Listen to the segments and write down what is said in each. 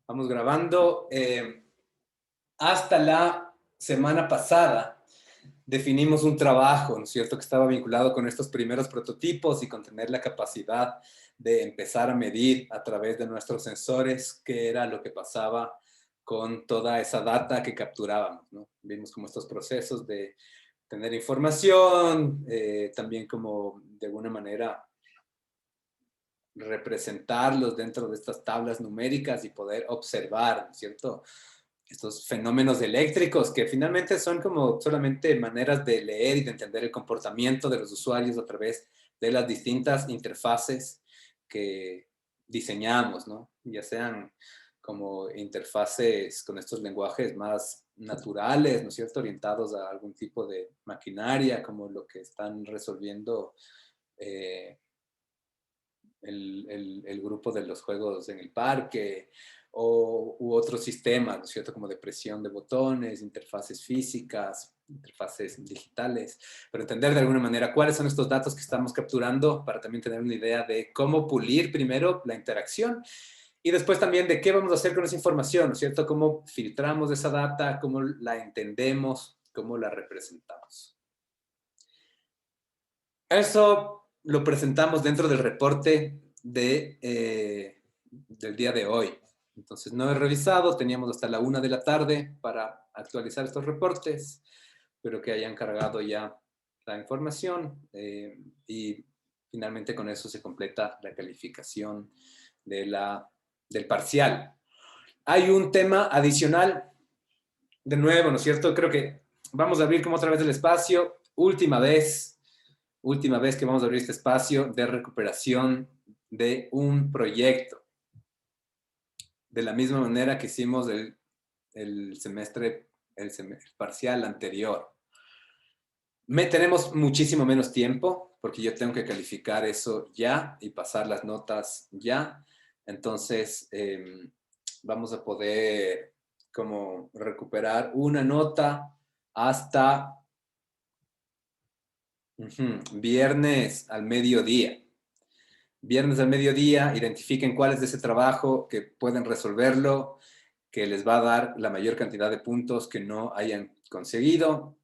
Vamos grabando. Hasta la semana pasada definimos un trabajo, ¿no es cierto?, que estaba vinculado con estos primeros prototipos y con tener la capacidad de empezar a medir a través de nuestros sensores qué era lo que pasaba con toda esa data que capturábamos, ¿no? Vimos como estos procesos de tener información, también como de alguna manera representarlos dentro de estas tablas numéricas y poder observar, ¿no es cierto?, estos fenómenos eléctricos que finalmente son como solamente maneras de leer y de entender el comportamiento de los usuarios a través de las distintas interfaces que diseñamos, ¿no? Ya sean como interfaces con estos lenguajes más naturales, ¿no es cierto?, orientados a algún tipo de maquinaria, como lo que están resolviendo eh, el grupo de los juegos en el parque, u otros sistemas, ¿no es cierto?, como de presión de botones, interfaces físicas, interfaces digitales, pero entender de alguna manera cuáles son estos datos que estamos capturando para también tener una idea de cómo pulir primero la interacción y después también de qué vamos a hacer con esa información, ¿no es cierto?, cómo filtramos esa data, cómo la entendemos, cómo la representamos. Eso lo presentamos dentro del reporte del día de hoy. Entonces, no he revisado, teníamos hasta la 1 de la tarde para actualizar estos reportes, pero que hayan cargado ya la información y finalmente con eso se completa la calificación de del parcial. Hay un tema adicional, de nuevo, ¿no es cierto? Creo que vamos a abrir como otra vez el espacio, última vez que vamos a abrir este espacio de recuperación de un proyecto. De la misma manera que hicimos el semestre, el parcial anterior. Tenemos muchísimo menos tiempo porque yo tengo que calificar eso ya y pasar las notas ya. Entonces, vamos a poder como recuperar una nota hasta viernes al mediodía. Viernes al mediodía, identifiquen cuál es de ese trabajo que pueden resolverlo, que les va a dar la mayor cantidad de puntos que no hayan conseguido.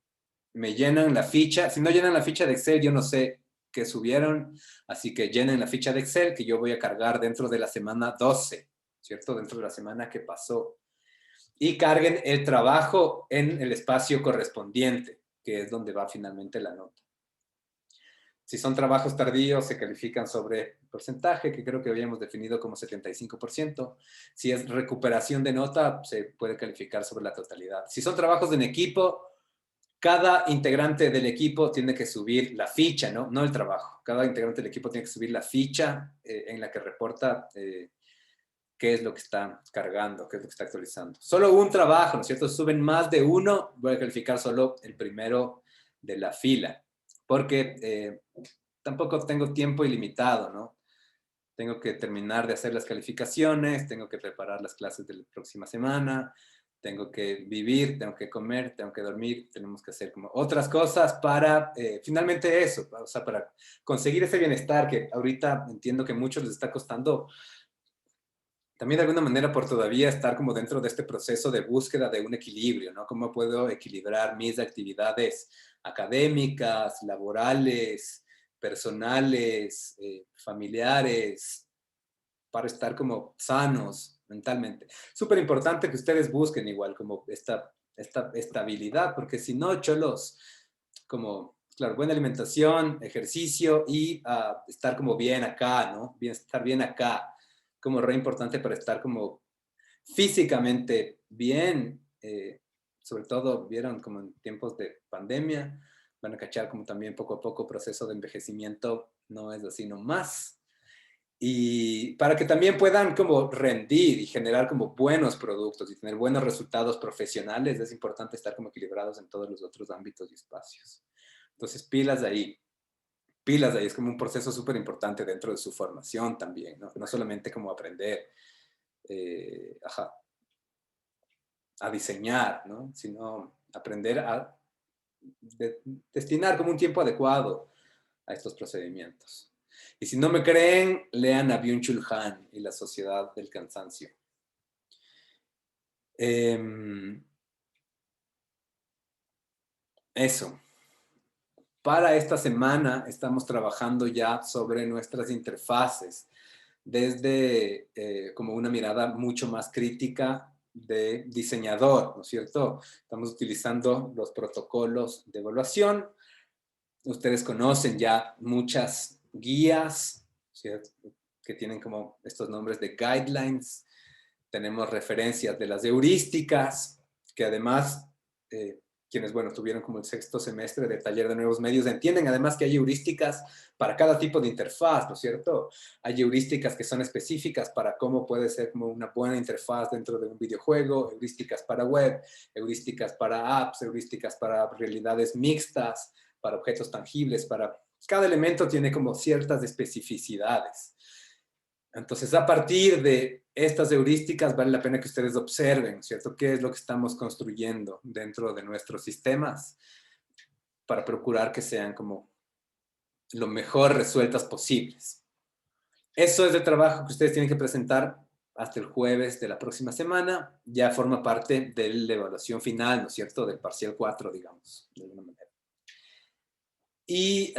Me llenan la ficha. Si no llenan la ficha de Excel, yo no sé qué subieron. Así que llenen la ficha de Excel que yo voy a cargar dentro de la semana 12, ¿cierto? Dentro de la semana que pasó. Y carguen el trabajo en el espacio correspondiente, que es donde va finalmente la nota. Si son trabajos tardíos, se califican sobre porcentaje, que creo que habíamos definido como 75%. Si es recuperación de nota, se puede calificar sobre la totalidad. Si son trabajos en equipo, cada integrante del equipo tiene que subir la ficha, ¿no? No el trabajo. Cada integrante del equipo tiene que subir la ficha en la que reporta qué es lo que está cargando, qué es lo que está actualizando. Solo un trabajo, ¿no es cierto? Suben más de uno, voy a calificar solo el primero de la fila, porque tampoco tengo tiempo ilimitado, ¿no? Tengo que terminar de hacer las calificaciones, tengo que preparar las clases de la próxima semana, tengo que vivir, tengo que comer, tengo que dormir, tenemos que hacer como otras cosas para finalmente eso, o sea, para conseguir ese bienestar que ahorita entiendo que a muchos les está costando también de alguna manera por todavía estar como dentro de este proceso de búsqueda de un equilibrio, ¿no? ¿Cómo puedo equilibrar mis actividades académicas, laborales, personales, familiares, para estar como sanos mentalmente? Súper importante que ustedes busquen igual como esta estabilidad, porque si no, cholos, como, claro, buena alimentación, ejercicio y estar como bien acá, ¿no? Estar bien acá, como re importante para estar como físicamente bien, sobre todo vieron como en tiempos de pandemia, van a cachar como también poco a poco proceso de envejecimiento, no es así nomás. Y para que también puedan como rendir y generar como buenos productos y tener buenos resultados profesionales, es importante estar como equilibrados en todos los otros ámbitos y espacios. Entonces, pilas de ahí, es como un proceso súper importante dentro de su formación también, ¿no? No solamente como aprender ajá, a diseñar, ¿no? Sino aprender a destinar como un tiempo adecuado a estos procedimientos. Y si no me creen, lean a Byung-Chul Han y la sociedad del cansancio. Eso. Para esta semana estamos trabajando ya sobre nuestras interfaces desde como una mirada mucho más crítica de diseñador, ¿no es cierto? Estamos utilizando los protocolos de evaluación. Ustedes conocen ya muchas guías, ¿cierto? Que tienen como estos nombres de guidelines. Tenemos referencias de las heurísticas, que además, quienes, bueno, tuvieron como el sexto semestre de taller de nuevos medios, entienden además que hay heurísticas para cada tipo de interfaz, ¿no es cierto? Hay heurísticas que son específicas para cómo puede ser como una buena interfaz dentro de un videojuego, heurísticas para web, heurísticas para apps, heurísticas para realidades mixtas, para objetos tangibles, para... Cada elemento tiene como ciertas especificidades. Entonces, a partir de estas heurísticas, vale la pena que ustedes observen, ¿cierto? ¿Qué es lo que estamos construyendo dentro de nuestros sistemas para procurar que sean como lo mejor resueltas posibles? Eso es el trabajo que ustedes tienen que presentar hasta el jueves de la próxima semana. Ya forma parte de la evaluación final, ¿no es cierto? Del parcial 4, digamos, de alguna manera. Y,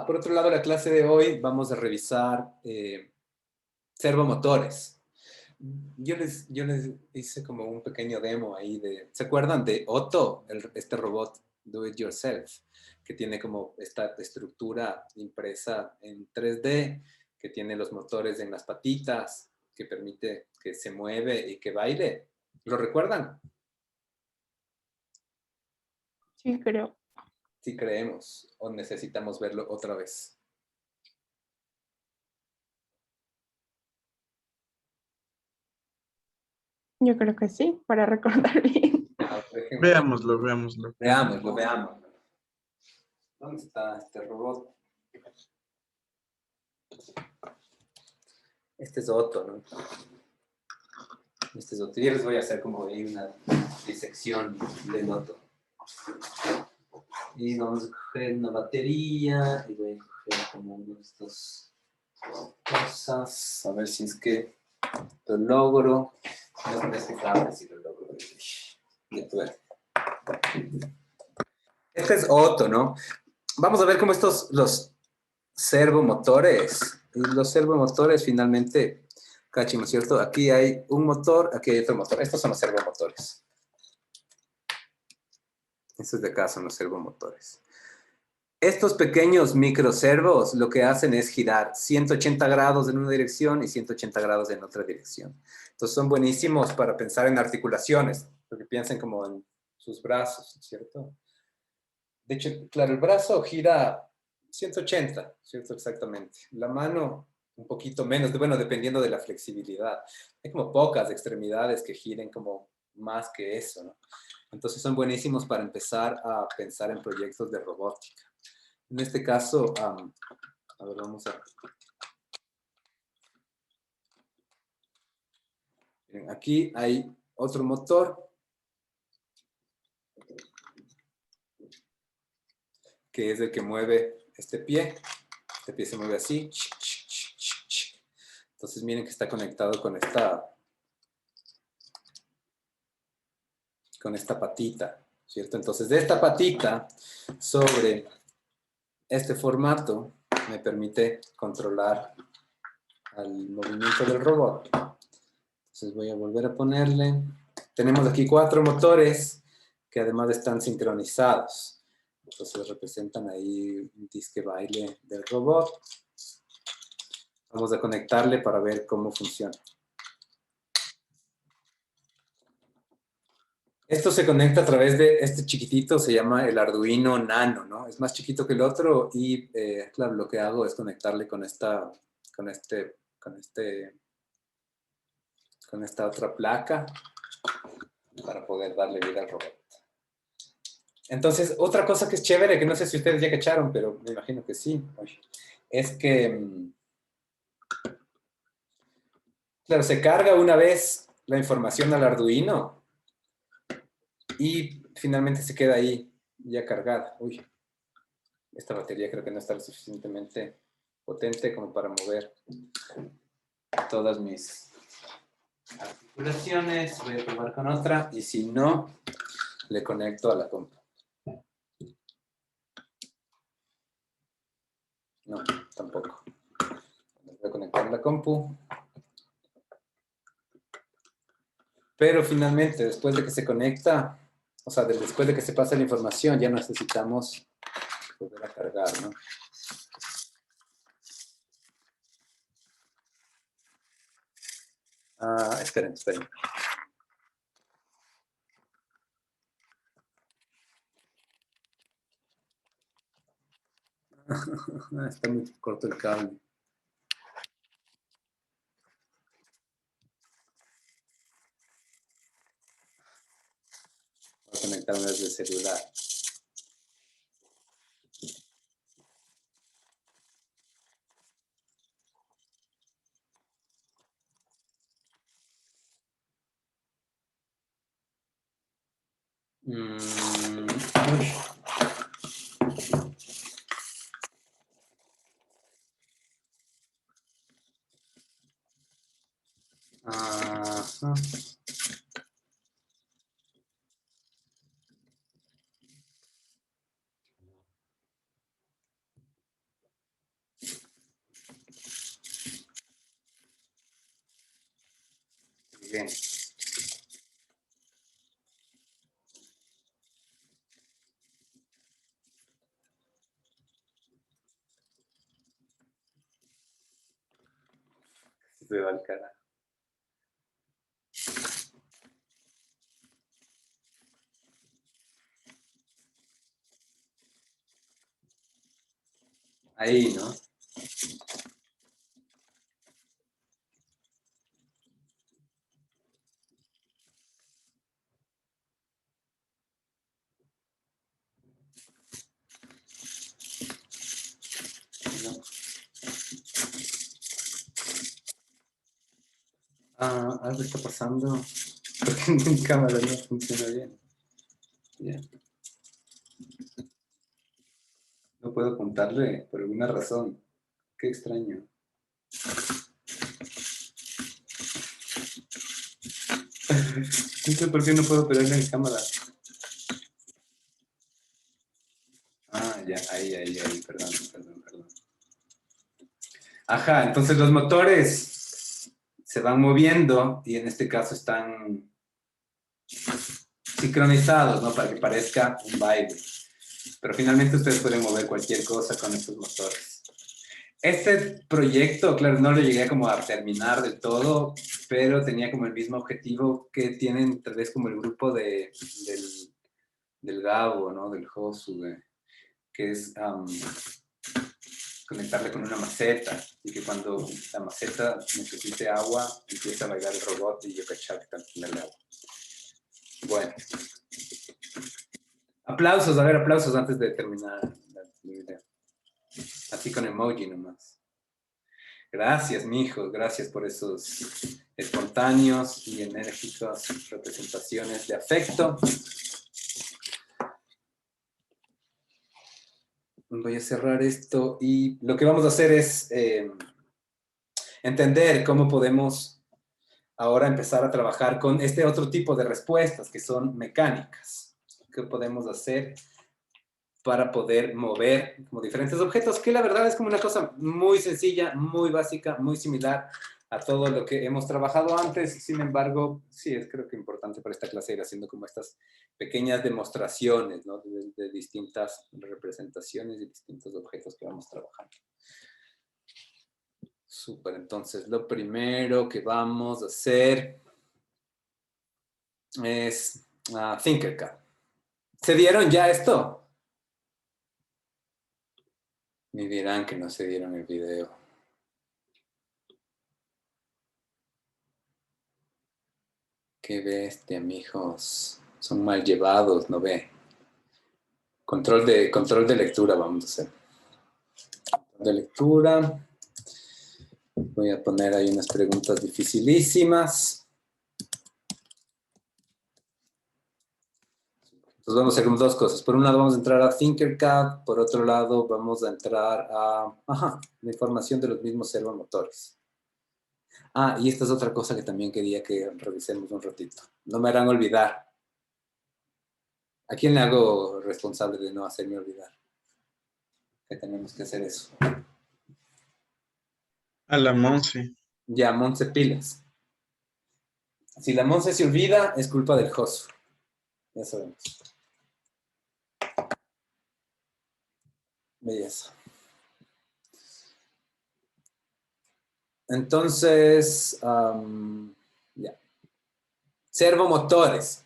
por otro lado, la clase de hoy vamos a revisar servomotores. Yo les hice como un pequeño demo ahí de... ¿Se acuerdan de Otto? Este robot do it yourself, que tiene como esta estructura impresa en 3D, que tiene los motores en las patitas, que permite que se mueve y que baile. ¿Lo recuerdan? Sí, creo. Sí creemos, o necesitamos verlo otra vez. Yo creo que sí, para recordar bien. Veámoslo, veámoslo. Veámoslo, veámoslo. ¿Dónde está este robot? Este es Otto, ¿no? Este es Otto. Yo les voy a hacer como ahí una disección del Otto. Y vamos a coger una batería y voy a coger como uno de estas cosas. A ver si es que lo logro. No con este cable si lo logro. Este es Otto, ¿no? Vamos a ver cómo los servomotores. Los servomotores finalmente, cachimos, ¿cierto? Aquí hay un motor, aquí hay otro motor. Estos son los servomotores. Estos de acá son los servomotores. Estos pequeños microservos lo que hacen es girar 180 grados en una dirección y 180 grados en otra dirección. Entonces son buenísimos para pensar en articulaciones, porque piensen como en sus brazos, ¿cierto? De hecho, claro, el brazo gira 180, ¿cierto? Exactamente. La mano un poquito menos, bueno, dependiendo de la flexibilidad. Hay como pocas extremidades que giren como más que eso, ¿no? Entonces son buenísimos para empezar a pensar en proyectos de robótica. En este caso, a ver, vamos a... Miren, aquí hay otro motor que es el que mueve este pie. Este pie se mueve así. Entonces miren que está conectado con esta patita, ¿cierto? Entonces de esta patita sobre este formato me permite controlar al movimiento del robot. Entonces voy a volver a ponerle. Tenemos aquí 4 motores que además están sincronizados. Entonces representan ahí un disque baile del robot. Vamos a conectarle para ver cómo funciona. Esto se conecta a través de este chiquitito, se llama el Arduino Nano, ¿no? Es más chiquito que el otro y, claro, lo que hago es conectarle con esta otra placa para poder darle vida al robot. Entonces, otra cosa que es chévere, que no sé si ustedes ya cacharon, pero me imagino que sí, es que, claro, se carga una vez la información al Arduino y finalmente se queda ahí ya cargada. Uy, esta batería creo que no está lo suficientemente potente como para mover todas mis articulaciones, voy a probar con otra, y si no, le conecto a la compu. No, tampoco. Voy a conectar a la compu. Pero finalmente, después de que se conecta, o sea, después de que se pasa la información, ya necesitamos volver a cargar, ¿no? Ah, esperen. Está muy corto el cable. Voy a conectarme desde el celular. Uy. Ajá. Bien. Se va al carajo. Ahí, ¿no? No. Ah, algo está pasando. Porque mi cámara no funciona bien. Ya. No puedo contarle por alguna razón. Qué extraño. No sé por qué no puedo operarla en cámara. Ah, ya, ahí, perdón. Ajá, entonces los motores se van moviendo y en este caso están sincronizados, ¿no? Para que parezca un baile. Pero finalmente ustedes pueden mover cualquier cosa con estos motores. Este proyecto, claro, no lo llegué como a terminar del todo, pero tenía como el mismo objetivo que tienen tal vez como el grupo del Gabo, ¿no? Del Josu, que es conectarle con una maceta y que cuando la maceta necesite agua, empieza a bailar el robot y yo cachar que tanto le agua. Bueno. Aplausos, a ver, aplausos antes de terminar el video. Así con emoji nomás. Gracias, mijos, gracias por esos espontáneos y enérgicas representaciones de afecto. Voy a cerrar esto y lo que vamos a hacer es entender cómo podemos ahora empezar a trabajar con este otro tipo de respuestas que son mecánicas. ¿Qué podemos hacer para poder mover como diferentes objetos? Que la verdad es como una cosa muy sencilla, muy básica, muy similar a todo lo que hemos trabajado antes. Sin embargo, sí, es creo que importante para esta clase ir haciendo como estas pequeñas demostraciones, ¿no? De distintas representaciones y distintos objetos que vamos trabajando. Súper, entonces lo primero que vamos a hacer es Tinkercad. ¿Se dieron ya esto? Me dirán que no se dieron el video. Qué bestia, mijos. Son mal llevados, ¿no ve? Control de lectura vamos a hacer. Control de lectura. Voy a poner ahí unas preguntas dificilísimas. Entonces vamos a hacer dos cosas. Por un lado vamos a entrar a Tinkercad. Por otro lado vamos a entrar a la información de los mismos servomotores. Ah, y esta es otra cosa que también quería que revisemos un ratito. No me harán olvidar. ¿A quién le hago responsable de no hacerme olvidar? Que tenemos que hacer eso. A la Monse. Ya, Montse pilas. Si la Montse se olvida, es culpa del Josu. Ya sabemos. Belleza. Entonces, ya. Servomotores.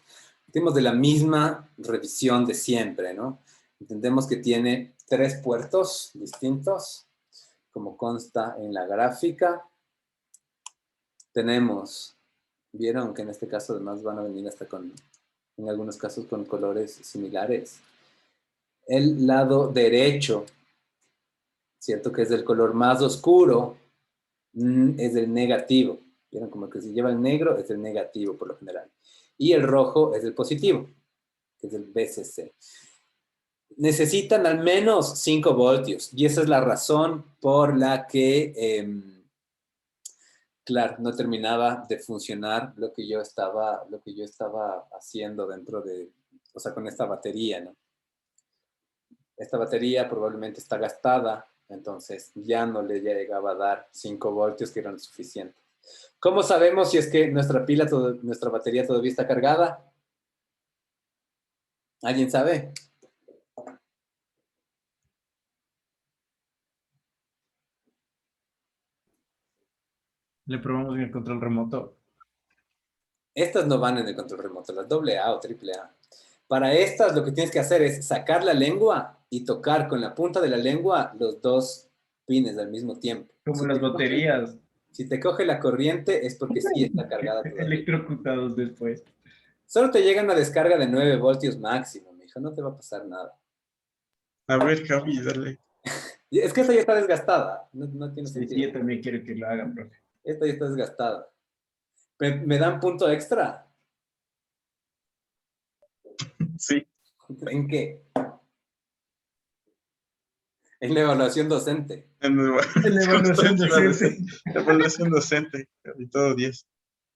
Tenemos de la misma revisión de siempre, ¿no? Entendemos que tiene 3 puertos distintos, como consta en la gráfica. Tenemos, vieron que en este caso además van a venir hasta con, en algunos casos con colores similares. El lado derecho, ¿cierto? Que es del color más oscuro, es el negativo. Vieron como que si lleva el negro es el negativo por lo general. Y el rojo es el positivo, que es el BCC. Necesitan al menos 5 voltios y esa es la razón por la que, claro, no terminaba de funcionar lo que yo estaba haciendo dentro de, o sea, con esta batería, ¿no? Esta batería probablemente está gastada, entonces ya no le llegaba a dar 5 voltios que eran suficientes. ¿Cómo sabemos si es que nuestra batería todavía está cargada? ¿Alguien sabe? Le probamos en el control remoto. Estas no van en el control remoto, las AA o AAA. Para estas lo que tienes que hacer es sacar la lengua y tocar con la punta de la lengua los 2 pines al mismo tiempo. Como las baterías. Si te coge la corriente es porque sí está cargada todavía. Electrocutados después. Solo te llega una descarga de 9 voltios máximo, mijo, no te va a pasar nada. A ver, Javi, dale. Es que esta ya está desgastada, no tiene Sí, sentido. yo también quiero que lo hagan, profe. Esta ya está desgastada. ¿Me dan punto extra? Sí. ¿En qué? En la evaluación docente. En la La evaluación docente. La evaluación docente. Y todo 10.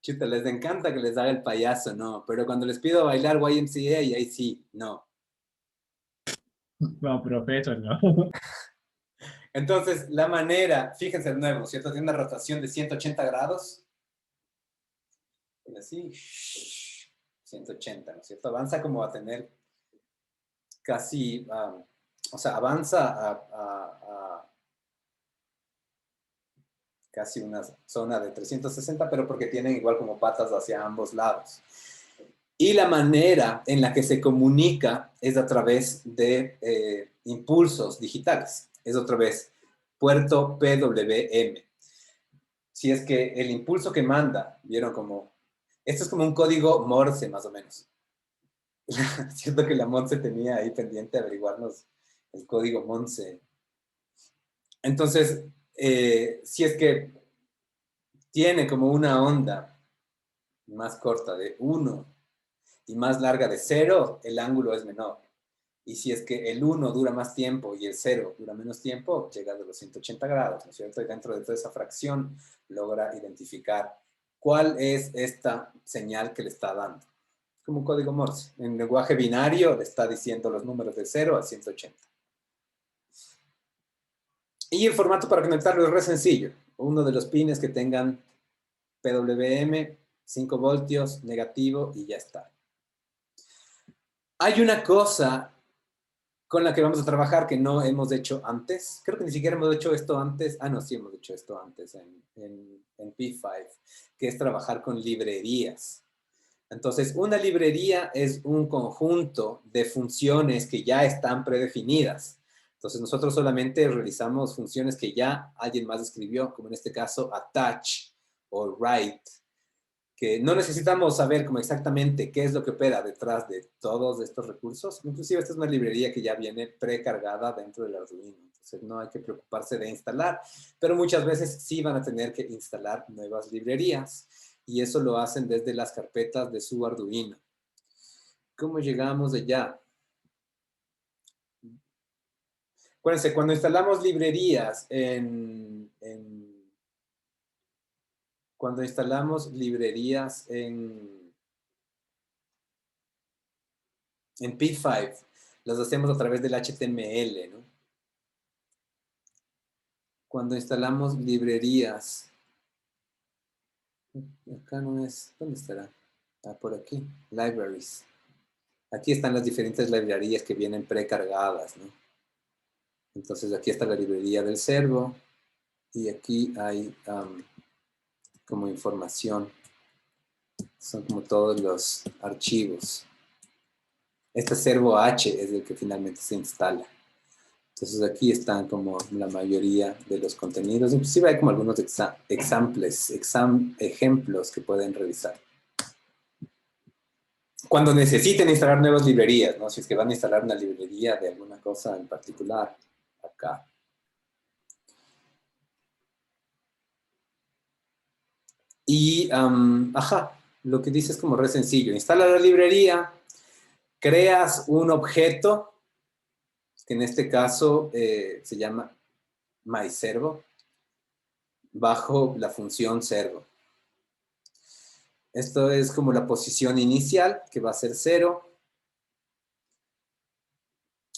Chuta, les encanta que les haga el payaso, no. Pero cuando les pido bailar YMCA, y ahí sí, no. No, profe, eso no. Entonces, la manera, fíjense de nuevo, ¿cierto? Tiene una rotación de 180 grados. Y así, 180, ¿no es cierto? Avanza como a tener casi, o sea, avanza a casi una zona de 360, pero porque tienen igual como patas hacia ambos lados. Y la manera en la que se comunica es a través de impulsos digitales. Es otra vez puerto PWM. Si es que el impulso que manda, vieron como, esto es como un código Morse más o menos. Siento que la Monse tenía ahí pendiente averiguarnos el código Morse. Entonces, si es que tiene como una onda más corta de 1 y más larga de 0, el ángulo es menor. Y si es que el 1 dura más tiempo y el 0 dura menos tiempo, llega a los 180 grados, ¿no es cierto? Y dentro de toda esa fracción logra identificar cuál es esta señal que le está dando. Como un código Morse. En lenguaje binario le está diciendo los números de 0 a 180. Y el formato para conectarlo es re sencillo. Uno de los pines que tengan PWM, 5 voltios, negativo y ya está. Hay una cosa con la que vamos a trabajar que no hemos hecho antes. Creo que ni siquiera hemos hecho esto antes. Ah, no, sí hemos hecho esto antes en P5, que es trabajar con librerías. Entonces, una librería es un conjunto de funciones que ya están predefinidas. Entonces, nosotros solamente realizamos funciones que ya alguien más escribió, como en este caso attach o write, que no necesitamos saber como exactamente qué es lo que opera detrás de todos estos recursos. Inclusive esta es una librería que ya viene precargada dentro del Arduino. Entonces no hay que preocuparse de instalar, pero muchas veces sí van a tener que instalar nuevas librerías y eso lo hacen desde las carpetas de su Arduino. ¿Cómo llegamos allá? Acuérdense, cuando instalamos librerías en Cuando instalamos librerías en P5, las hacemos a través del HTML, ¿no? Cuando instalamos librerías, acá no es, ¿dónde estará? Ah, por aquí, libraries. Aquí están las diferentes librerías que vienen precargadas, ¿no? Entonces aquí está la librería del servo y aquí hay como información. Son como todos los archivos. Este servo H es el que finalmente se instala. Entonces aquí están como la mayoría de los contenidos. Inclusive hay como algunos ejemplos que pueden revisar. Cuando necesiten instalar nuevas librerías, ¿no? Si es que van a instalar una librería de alguna cosa en particular, acá. Y, ajá, lo que dice es como re sencillo. Instala la librería, creas un objeto, que en este caso se llama myServo, bajo la función servo. Esto es como la posición inicial, que va a ser 0.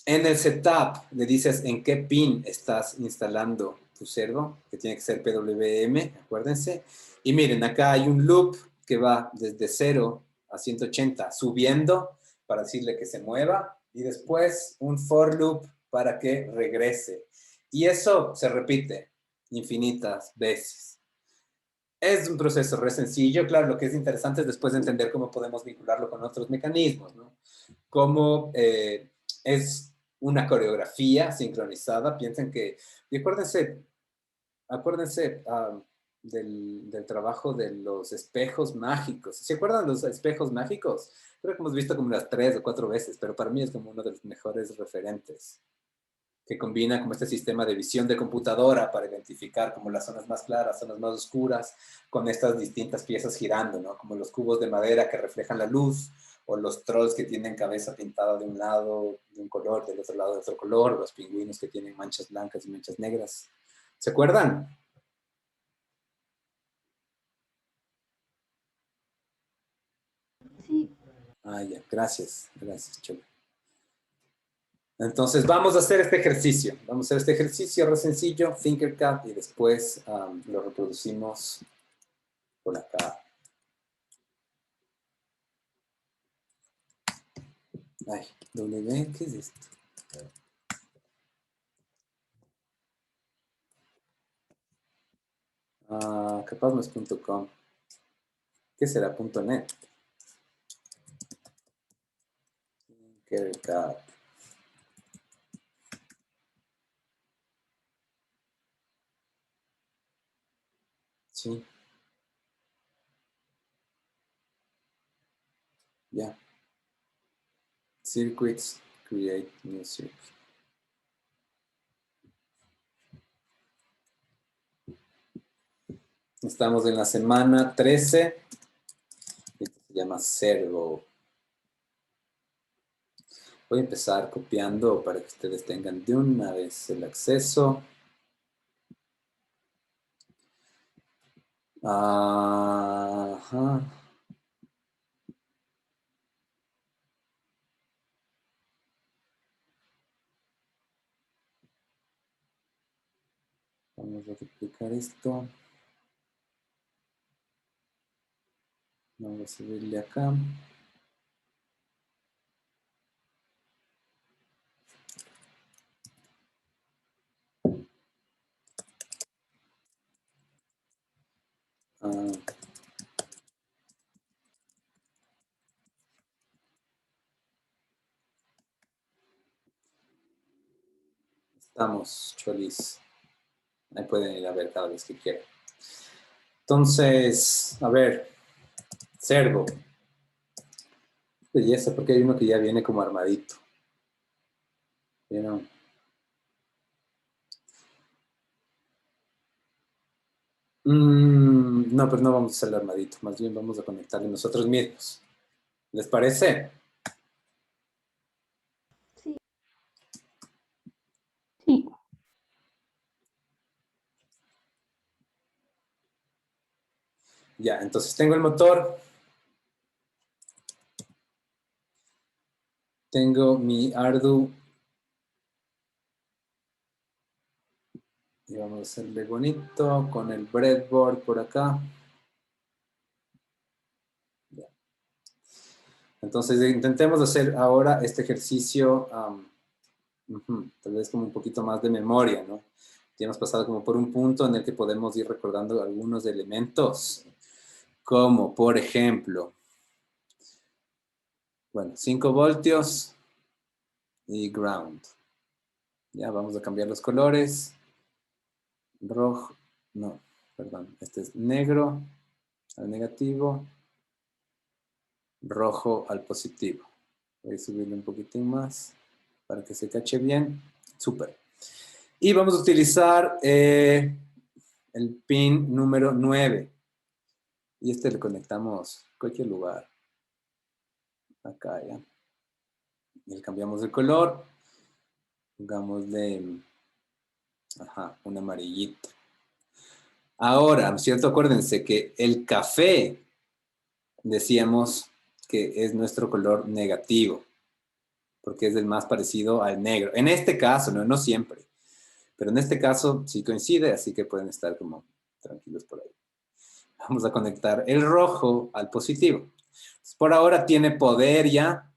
En el setup le dices en qué pin estás instalando tu servo, que tiene que ser PWM, acuérdense. Y miren, acá hay un loop que va desde 0 a 180, subiendo para decirle que se mueva, y después un for loop para que regrese. Y eso se repite infinitas veces. Es un proceso re sencillo. Claro, lo que es interesante es después entender cómo podemos vincularlo con otros mecanismos, ¿no? Cómo es una coreografía sincronizada. Piensen que, y acuérdense del trabajo de los espejos mágicos. ¿Se acuerdan los espejos mágicos? Creo que hemos visto como unas 3 o 4 veces, pero para mí es como uno de los mejores referentes, que combina como este sistema de visión de computadora para identificar como las zonas más claras, zonas más oscuras, con estas distintas piezas girando, ¿no? Como los cubos de madera que reflejan la luz, o los trolls que tienen cabeza pintada de un lado de un color, del otro lado de otro color, los pingüinos que tienen manchas blancas y manchas negras. ¿Se acuerdan? Sí, Ah, ya, gracias, Cholo. Entonces vamos a hacer este ejercicio. Vamos a hacer este ejercicio re sencillo, Thinkercad, y después lo reproducimos por acá. Ay, W, ¿qué es esto? Capaz no es .com. ¿Qué será? .net. Thinkercad. Sí. Ya. Circuits, create new circuit. Estamos en la semana 13. Esto se llama servo. Voy a empezar copiando para que ustedes tengan de una vez el acceso. Ajá. Vamos a duplicar esto. Vamos a subirle acá. Estamos, cholis. Ahí pueden ir a ver cada vez que quieran. Entonces, a ver, servo. Belleza, porque hay uno que ya viene como armadito. ¿Vieron? No, pero no vamos a hacer el armadito. Más bien vamos a conectarle nosotros mismos. ¿Les parece? sí, sí. Ya, entonces tengo el motor. Tengo mi Ardu. Y vamos a hacerle bonito con el breadboard por acá. Ya. Entonces intentemos hacer ahora este ejercicio, tal vez como un poquito más de memoria, ¿no? Ya hemos pasado como por un punto en el que podemos ir recordando algunos elementos, como por ejemplo, bueno, 5 voltios y ground. Ya vamos a cambiar los colores. Rojo, no, perdón, este es negro al negativo, rojo al positivo. Voy a subirle un poquitín más para que se cache bien. Súper. Y vamos a utilizar el pin número 9. Y este le conectamos a cualquier lugar. Acá ya. Y le cambiamos el color. Pongámosle, un amarillito. Ahora, ¿no es cierto? Acuérdense que el café, decíamos que es nuestro color negativo, porque es el más parecido al negro. En este caso, no siempre, pero en este caso sí coincide, así que pueden estar como tranquilos por ahí. Vamos a conectar el rojo al positivo. Entonces, por ahora tiene poder ya.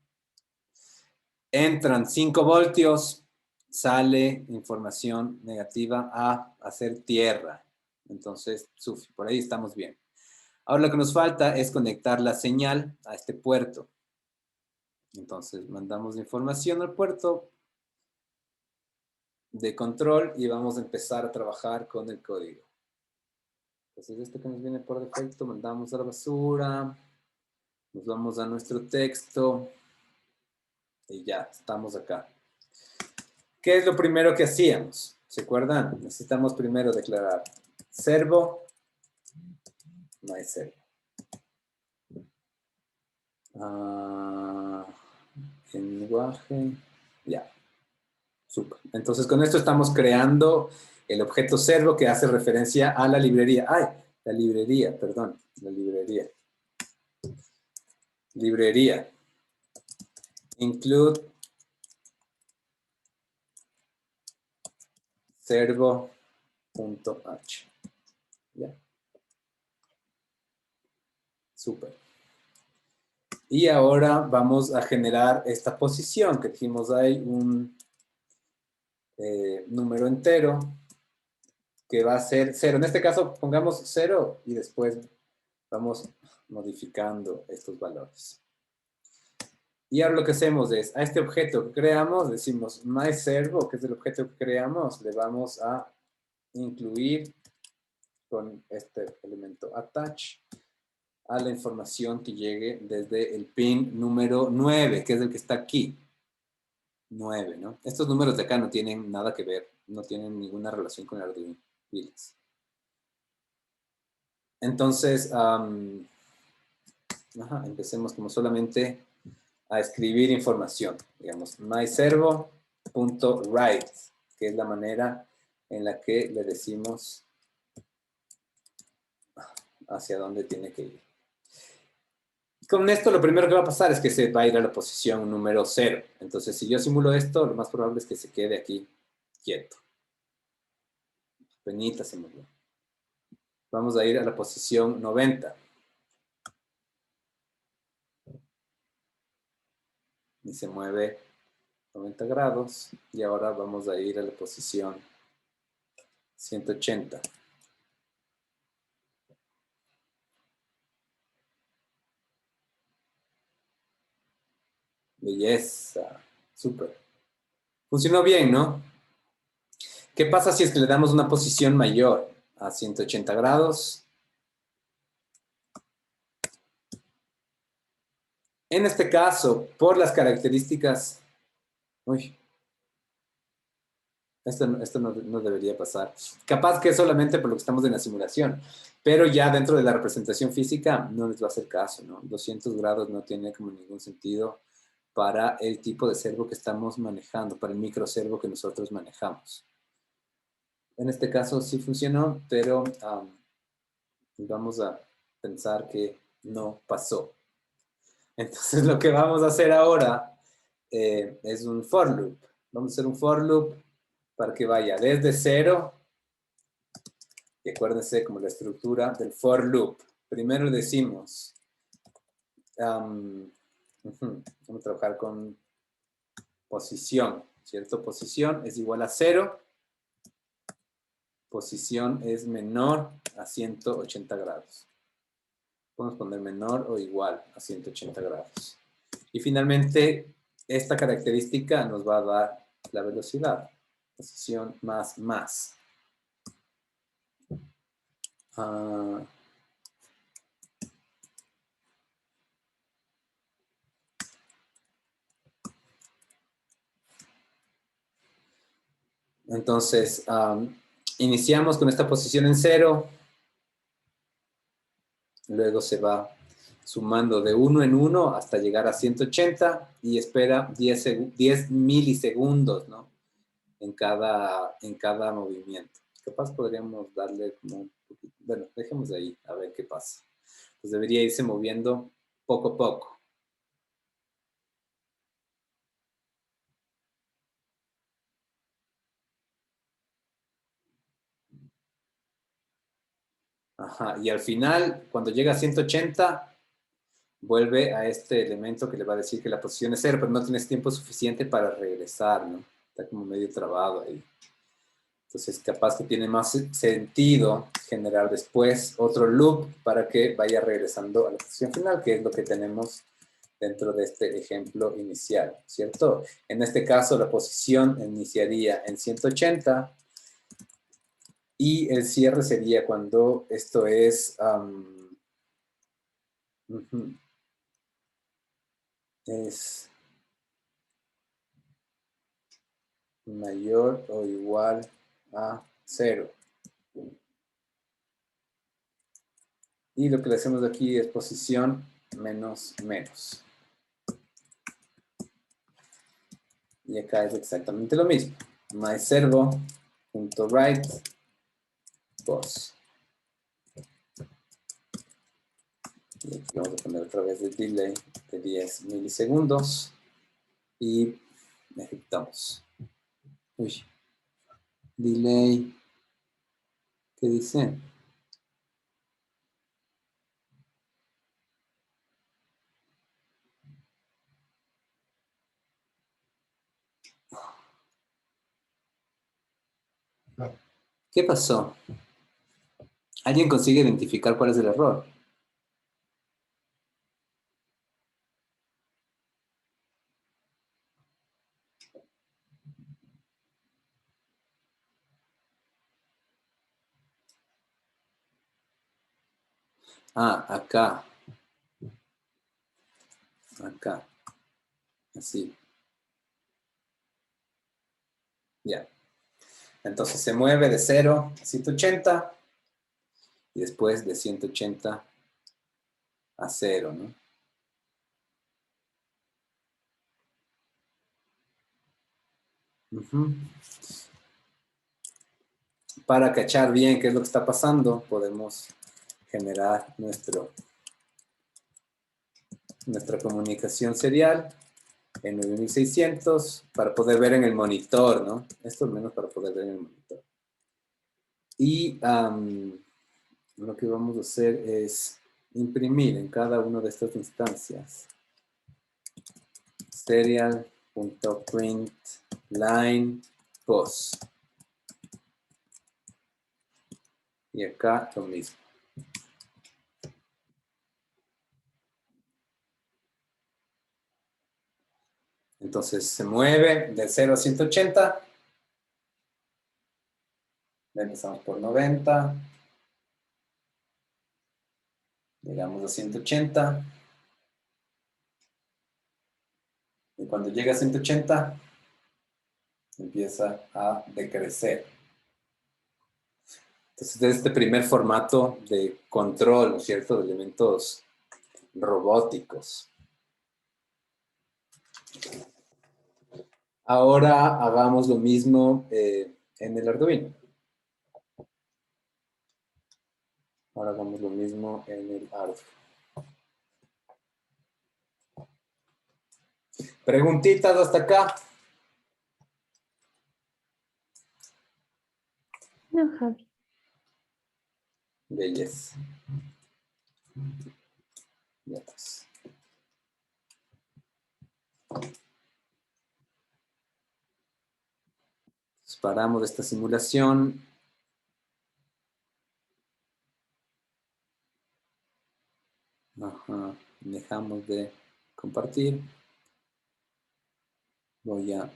Entran 5 voltios, sale información negativa a hacer tierra. Entonces, Sufi, por ahí estamos bien. Ahora lo que nos falta es conectar la señal a este puerto. Entonces, mandamos información al puerto de control y vamos a empezar a trabajar con el código. Entonces, esto que nos viene por defecto, mandamos a la basura, nos vamos a nuestro texto y ya, estamos acá. ¿Qué es lo primero que hacíamos? ¿Se acuerdan? Necesitamos primero declarar servo, no hay servo. En lenguaje, ya. Super. Entonces, con esto estamos creando el objeto servo que hace referencia a la librería. La librería, perdón, la librería. Librería. Include servo.h. Ya. Super. Y ahora vamos a generar esta posición que dijimos hay un número entero que va a ser 0. En este caso pongamos 0 y después vamos modificando estos valores. Y ahora lo que hacemos es, a este objeto que creamos, decimos myServo, que es el objeto que creamos, le vamos a incluir con este elemento attach a la información que llegue desde el pin número 9, que es el que está aquí. 9, ¿no? Estos números de acá no tienen nada que ver, no tienen ninguna relación con el Arduino. Pilas. Entonces, empecemos como solamente a escribir información. Digamos, myservo.write, que es la manera en la que le decimos hacia dónde tiene que ir. Con esto lo primero que va a pasar es que se va a ir a la posición número 0. Entonces, si yo simulo esto, lo más probable es que se quede aquí quieto. Penita se movió. Vamos a ir a la posición 90. Y se mueve 90 grados. Y ahora vamos a ir a la posición 180. Belleza. Súper. Funcionó bien, ¿no? ¿Qué pasa si es que le damos una posición mayor a 180 grados? En este caso, por las características... Uy, esto no debería pasar. Capaz que es solamente por lo que estamos en la simulación, pero ya dentro de la representación física no les va a hacer caso, ¿no? 200 grados no tiene como ningún sentido para el tipo de servo que estamos manejando, para el microservo que nosotros manejamos. En este caso sí funcionó, pero vamos a pensar que no pasó. Entonces lo que vamos a hacer ahora es un for loop. Vamos a hacer un for loop para que vaya desde 0. Y acuérdense como la estructura del for loop. Primero decimos, vamos a trabajar con posición, ¿cierto? Posición es igual a 0. Posición es menor a 180 grados. Podemos poner menor o igual a 180 grados. Y finalmente, esta característica nos va a dar la velocidad. Posición más. Entonces, iniciamos con esta posición en 0. Luego se va sumando de 1 en 1 hasta llegar a 180 y espera 10 milisegundos, ¿no? En cada movimiento. Capaz podríamos darle como un poquito, bueno, dejemos de ahí a ver qué pasa. Pues debería irse moviendo poco a poco. Ajá, y al final, cuando llega a 180, vuelve a este elemento que le va a decir que la posición es 0, pero no tienes tiempo suficiente para regresar, ¿no? Está como medio trabado ahí. Entonces, capaz que tiene más sentido generar después otro loop para que vaya regresando a la posición final, que es lo que tenemos dentro de este ejemplo inicial, ¿cierto? En este caso, la posición iniciaría en 180 y el cierre sería cuando esto es... es mayor o igual a 0. Y lo que le hacemos aquí es posición menos. Y acá es exactamente lo mismo. myservo.write pos. Y aquí vamos a poner otra vez el delay de 10 milisegundos. Y ejecutamos. Uy. Delay. ¿Qué dice? ¿Qué pasó? ¿Alguien consigue identificar cuál es el error? Ah, acá. Acá. Así. Ya. Entonces se mueve de 0 a 180 y después de 180 a 0, ¿no? Para cachar bien qué es lo que está pasando, podemos generar nuestra comunicación serial en 9600 para poder ver en el monitor, ¿no? Esto al menos para poder ver en el monitor. Y lo que vamos a hacer es imprimir en cada una de estas instancias serial.println pos. Y acá lo mismo. Entonces se mueve de 0 a 180. Empezamos por 90. Llegamos a 180. Y cuando llega a 180, empieza a decrecer. Entonces, es este primer formato de control, ¿no es cierto?, de elementos robóticos. Ahora hagamos lo mismo en el Arduino. Ahora hagamos lo mismo en el Arduino. Preguntitas hasta acá. No, Javi. Belleza. Ya pues. Paramos esta simulación. Ajá. Dejamos de compartir. Voy a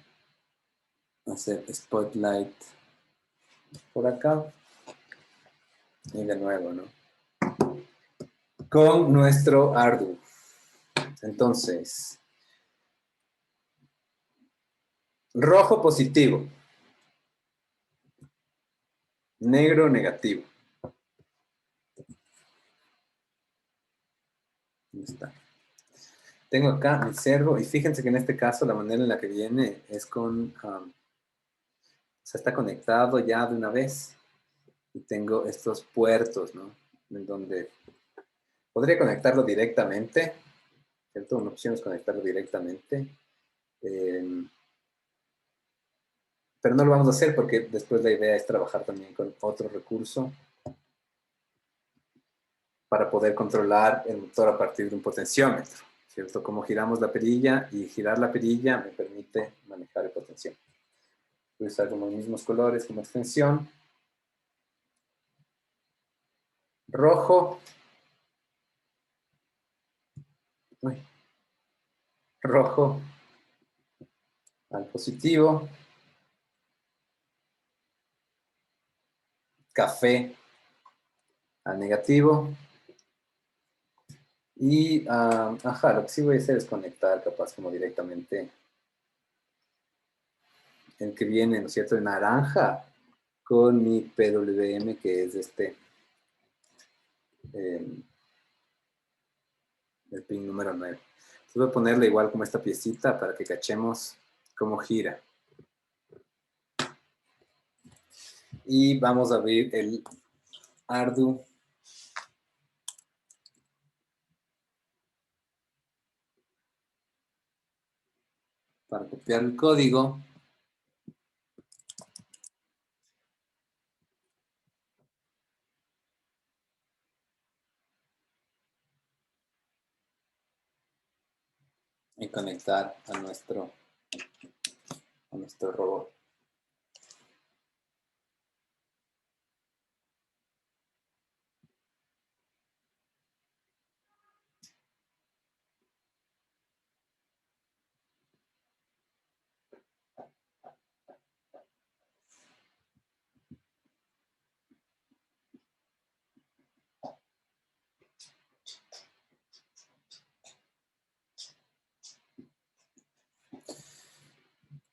hacer spotlight por acá. Y de nuevo, ¿no? Con nuestro Arduino. Entonces, rojo positivo. Negro negativo. Ahí está. Tengo acá mi servo y fíjense que en este caso la manera en la que viene es con... o sea, está conectado ya de una vez. Y tengo estos puertos, ¿no? En donde podría conectarlo directamente. ¿Cierto? Una opción es conectarlo directamente. Pero no lo vamos a hacer porque después la idea es trabajar también con otro recurso para poder controlar el motor a partir de un potenciómetro, ¿cierto? Como giramos la perilla y girar la perilla me permite manejar el potenciómetro. Voy a usar los mismos colores como extensión. Rojo. Uy. Rojo al positivo. Café al negativo. Y, ajá, lo que sí voy a hacer es conectar capaz como directamente el que viene, ¿no es cierto?, de naranja con mi PWM, que es el pin número 9. Entonces voy a ponerle igual como esta piecita para que cachemos cómo gira. Y vamos a abrir el Arduino. Para copiar el código. Y conectar a nuestro robot.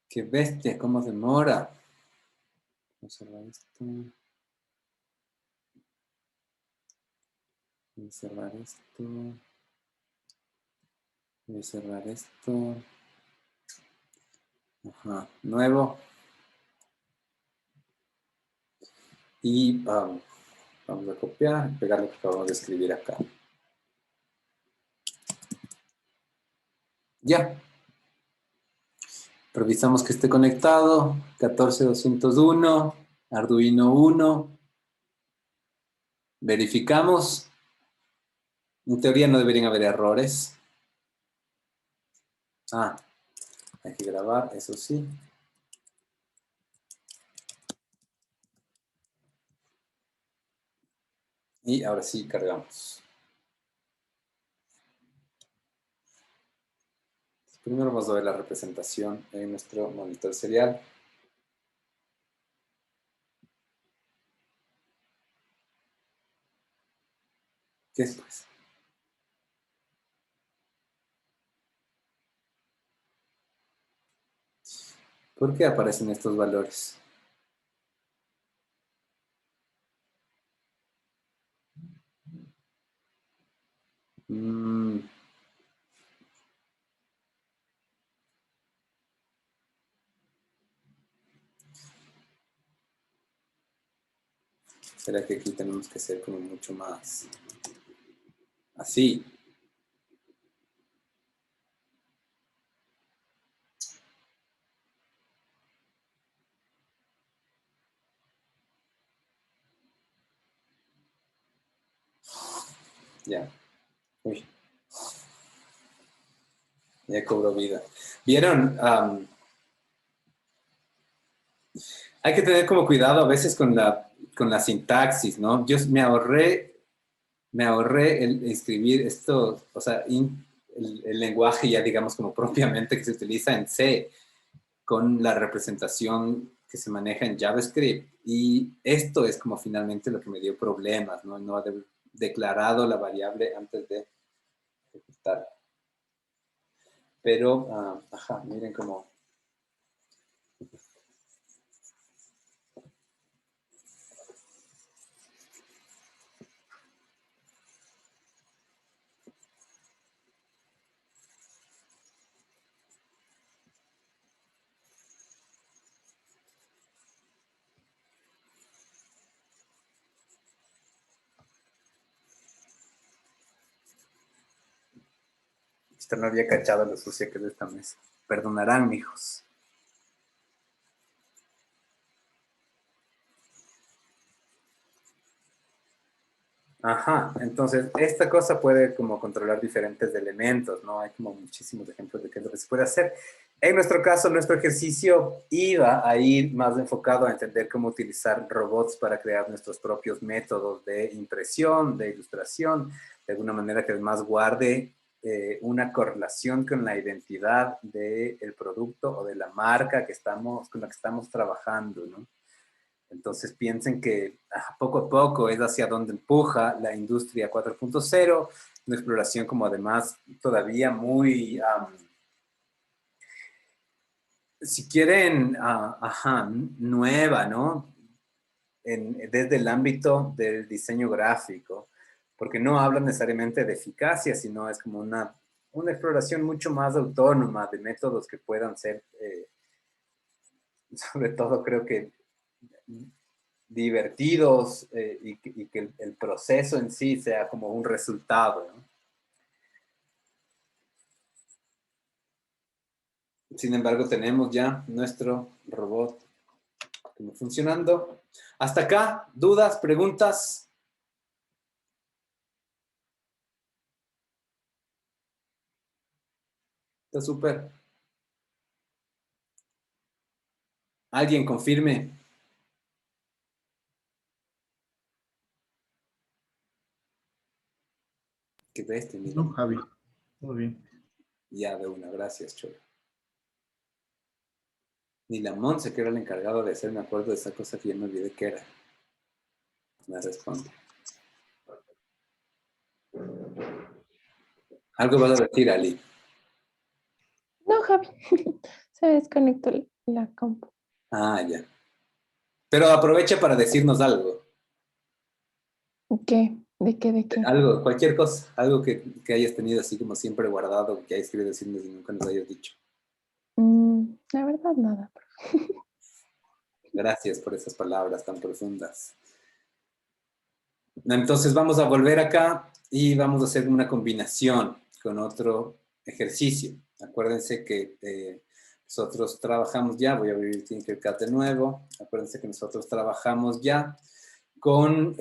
¡Qué bestia! ¿Cómo demora? Vamos a cerrar esto. Voy a cerrar esto. Voy a cerrar esto. Ajá. Nuevo. Y vamos a copiar y pegar lo que acabamos de escribir acá. Ya. Revisamos que esté conectado. 14201. Arduino 1. Verificamos. En teoría no deberían haber errores. Hay que grabar, eso sí. Y ahora sí cargamos. Primero vamos a ver la representación en nuestro monitor serial. ¿Qué es pues? ¿Por qué aparecen estos valores? Será que aquí tenemos que ser como mucho más así. Ya. Uy, ya cobró vida. ¿Vieron? Hay que tener como cuidado a veces con la sintaxis, ¿no? Yo me ahorré el escribir esto, o sea, el lenguaje ya digamos como propiamente que se utiliza en C, con la representación que se maneja en JavaScript. Y esto es como finalmente lo que me dio problemas, ¿no? No haber declarado la variable antes de ejecutar. Pero, ajá, miren cómo... Esto no había cachado lo sucia que es esta mesa. Perdonarán, mijos. Ajá, entonces esta cosa puede como controlar diferentes elementos, ¿no? Hay como muchísimos ejemplos de qué es lo que se puede hacer. En nuestro caso, nuestro ejercicio iba a ir más enfocado a entender cómo utilizar robots para crear nuestros propios métodos de impresión, de ilustración, de alguna manera que además guarde una correlación con la identidad del producto o de la marca que con la que estamos trabajando, ¿no? Entonces piensen que poco a poco es hacia donde empuja la industria 4.0, una exploración como además todavía muy, si quieren, nueva, ¿no? Desde el ámbito del diseño gráfico, porque no habla necesariamente de eficacia, sino es como una exploración mucho más autónoma de métodos que puedan ser, sobre todo creo que divertidos y que el proceso en sí sea como un resultado, ¿no? Sin embargo, tenemos ya nuestro robot funcionando. Hasta acá, dudas, preguntas. Está súper. Alguien confirme. Que bestia, mira. No, Javi. Todo bien. Ya de una, gracias, Cholo. Ni la Monse, que era el encargado de hacerme acuerdo de esa cosa que ya me olvidé que era. Me responde. Algo vas a decir, Ali. No, Javi. Se desconectó la compu. Ah, ya. Pero aprovecha para decirnos algo. ¿Qué? ¿De qué? ¿De qué? Algo, cualquier cosa. Algo que hayas tenido así como siempre guardado, que hayas querido decirnos y nunca nos hayas dicho. La verdad, nada. Gracias por esas palabras tan profundas. Entonces vamos a volver acá y vamos a hacer una combinación con otro ejercicio. Acuérdense que nosotros trabajamos ya, voy a abrir Tinkercad de nuevo. Acuérdense que nosotros trabajamos ya con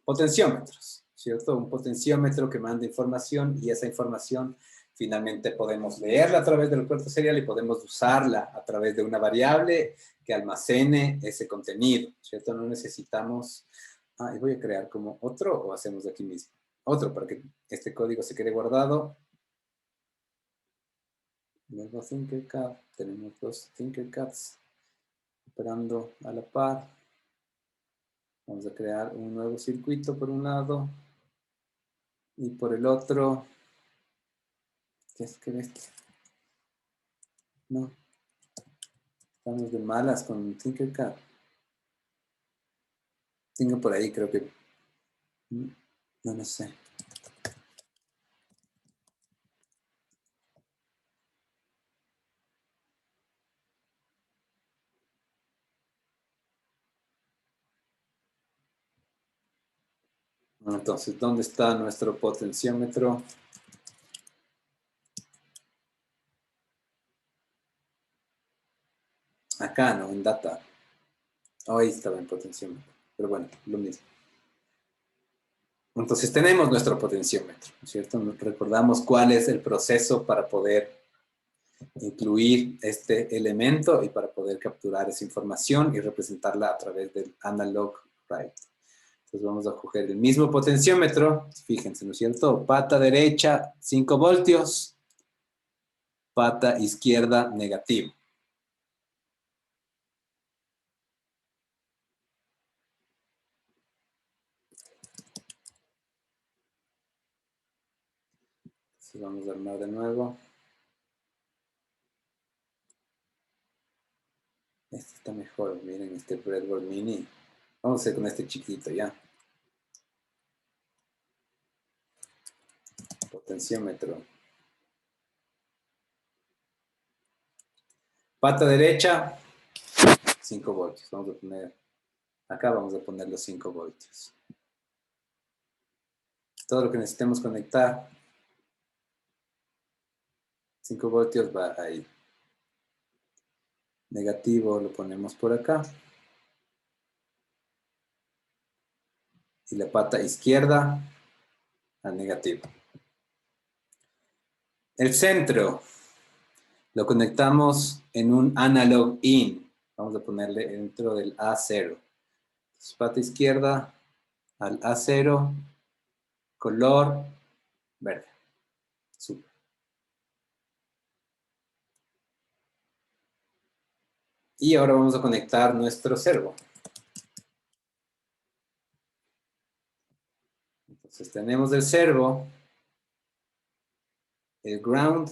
potenciómetros, ¿cierto? Un potenciómetro que manda información y esa información finalmente podemos leerla a través del puerto serial y podemos usarla a través de una variable que almacene ese contenido, ¿cierto? No necesitamos... y voy a crear como otro o hacemos de aquí mismo. Otro para que este código se quede guardado. Nuevo Tinkercad. Tenemos dos Tinkercads operando a la par. Vamos a crear un nuevo circuito por un lado y por el otro. ¿Qué es que esto? No. Estamos de malas con Tinkercad. Tengo por ahí, creo que. No, no sé. Entonces, ¿dónde está nuestro potenciómetro? Acá, ¿no? En data. Oh, ahí estaba en potenciómetro. Pero bueno, lo mismo. Entonces tenemos nuestro potenciómetro, ¿no es cierto? Recordamos cuál es el proceso para poder incluir este elemento y para poder capturar esa información y representarla a través del analog write. Entonces vamos a coger el mismo potenciómetro, fíjense, ¿no es cierto? Pata derecha, 5 voltios, pata izquierda, negativo. Entonces vamos a armar de nuevo. Este está mejor, miren este breadboard mini. Vamos a hacer con este chiquito ya. Potenciómetro. Pata derecha, 5 voltios. Vamos a poner, acá vamos a poner los 5 voltios. Todo lo que necesitemos conectar, 5 voltios va ahí. Negativo lo ponemos por acá. Y la pata izquierda al negativo. El centro lo conectamos en un analog in. Vamos a ponerle dentro del A0. Entonces, pata izquierda al A0, color verde. Super. Y ahora vamos a conectar nuestro servo. Entonces tenemos el servo, el ground,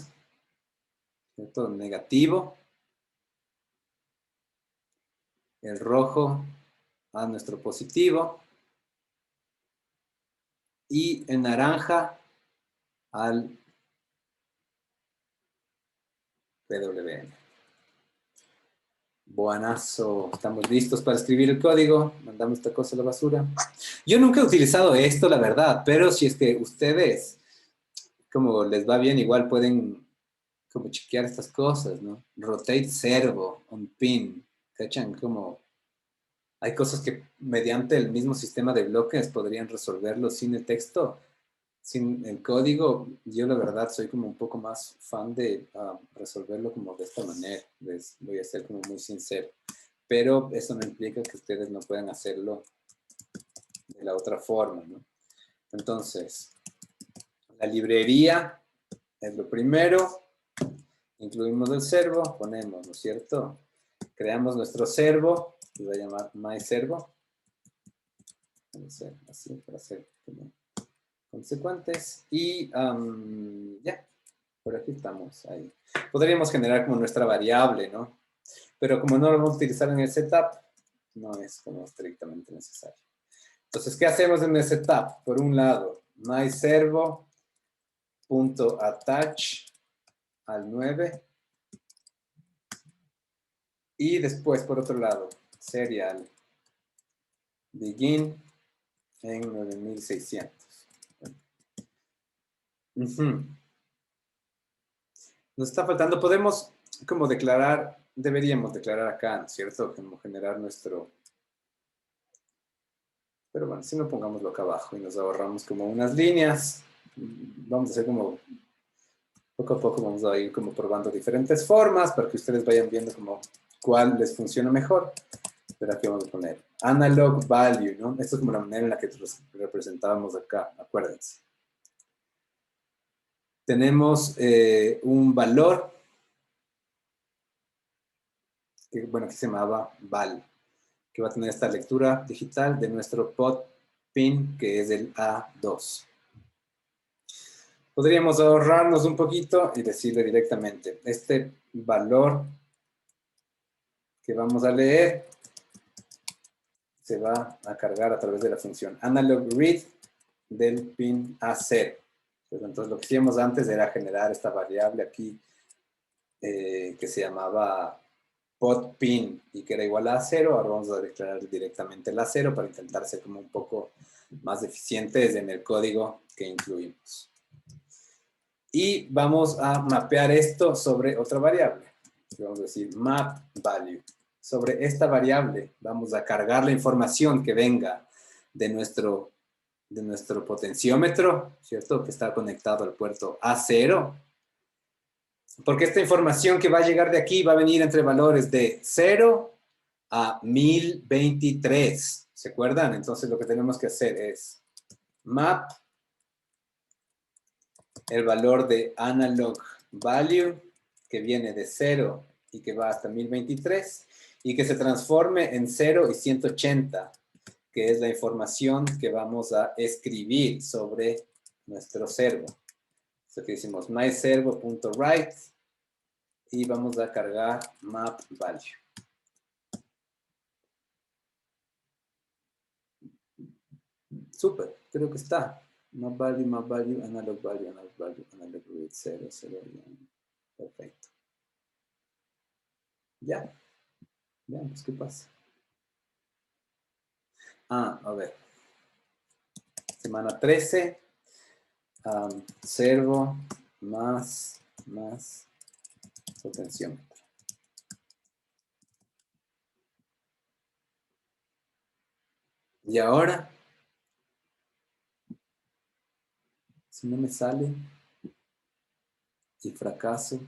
¿cierto? Negativo, el rojo a nuestro positivo y el naranja al PWM. Buenazo, estamos listos para escribir el código, mandamos esta cosa a la basura. Yo nunca he utilizado esto, la verdad, pero si es que ustedes, como les va bien, igual pueden como chequear estas cosas, ¿no? Rotate servo, on pin, ¿cachan? Como hay cosas que mediante el mismo sistema de bloques podrían resolverlo sin el texto, sin el código. Yo la verdad soy como un poco más fan de resolverlo como de esta manera. Voy a ser como muy sincero. Pero eso no implica que ustedes no puedan hacerlo de la otra forma, ¿no? Entonces, la librería es lo primero. Incluimos el servo, ponemos, ¿no es cierto? Creamos nuestro servo, que va a llamar myServo. Vamos a hacer así para hacer como consecuentes. Y ya, por aquí estamos, ahí. Podríamos generar como nuestra variable, ¿no? Pero como no lo vamos a utilizar en el setup, no es como estrictamente necesario. Entonces, ¿qué hacemos en el setup? Por un lado, myServo.attach al 9. Y después, por otro lado, serial begin en 9600. Nos está faltando, podemos como declarar, deberíamos declarar acá, ¿no es cierto? Como generar nuestro... Pero bueno, si no pongámoslo acá abajo y nos ahorramos como unas líneas, vamos a hacer como, poco a poco vamos a ir como probando diferentes formas para que ustedes vayan viendo como cuál les funciona mejor. Pero aquí vamos a poner analog value, ¿no? Esto es como la manera en la que representábamos acá, acuérdense. Tenemos un valor que, bueno, que se llamaba val, que va a tener esta lectura digital de nuestro pod pin, que es el A2. Podríamos ahorrarnos un poquito y decirle directamente, este valor que vamos a leer se va a cargar a través de la función analog read del pin A0. Entonces lo que hacíamos antes era generar esta variable aquí que se llamaba pod pin y que era igual a 0. Ahora vamos a declarar directamente el A0 para intentar ser como un poco más eficientes en el código que incluimos. Y vamos a mapear esto sobre otra variable. Vamos a decir map value. Sobre esta variable vamos a cargar la información que venga de nuestro potenciómetro, ¿cierto? Que está conectado al puerto A0. Porque esta información que va a llegar de aquí va a venir entre valores de 0 a 1023. ¿Se acuerdan? Entonces lo que tenemos que hacer es map el valor de analog value que viene de 0 y que va hasta 1023 y que se transforme en 0 y 180, que es la información que vamos a escribir sobre nuestro servo. Entonces aquí decimos myservo.write y vamos a cargar map value. Súper, creo que está. Map value, analog value, analog read 0, 0, perfecto. Ya, veamos qué pasa. A ver. Semana 13, servo más potenciómetro. Y ahora, si no me sale y fracaso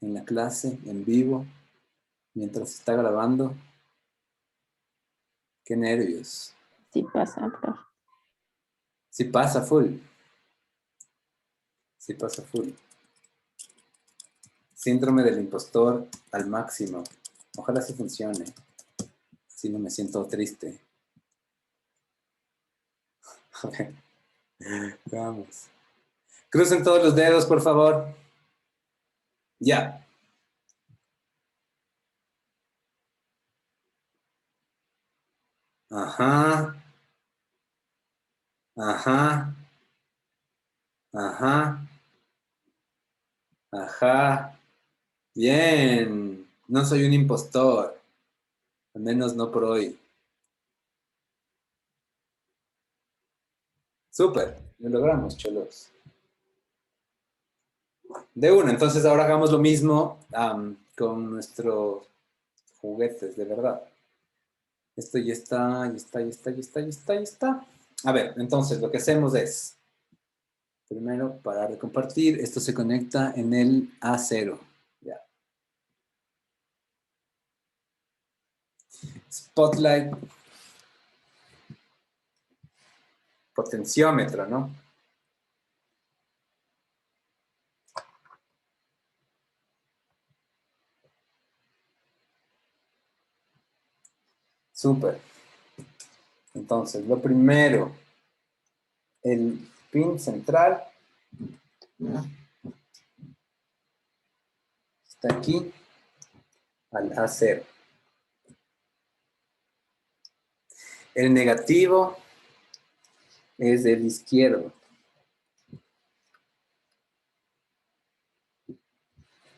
en la clase, en vivo, mientras está grabando, qué nervios. Sí pasa, profe. Sí pasa full. Sí pasa full. Síndrome del impostor al máximo. Ojalá sí funcione. Si no me siento triste. A ver. Vamos. Crucen todos los dedos, por favor. Ya. Ajá. Ajá. Ajá. Ajá. Bien. No soy un impostor. Al menos no por hoy. Súper. Lo logramos, cholos. De una. Entonces ahora hagamos lo mismo con nuestros juguetes, de verdad. Esto ya está, ya está, ya está, ya está, ya está, ya está. A ver, entonces lo que hacemos es, primero, parar de compartir. Esto se conecta en el A0. Ya. Spotlight. Potenciómetro, ¿no? Súper. Entonces, lo primero, el pin central está aquí al A0. El negativo es del izquierdo.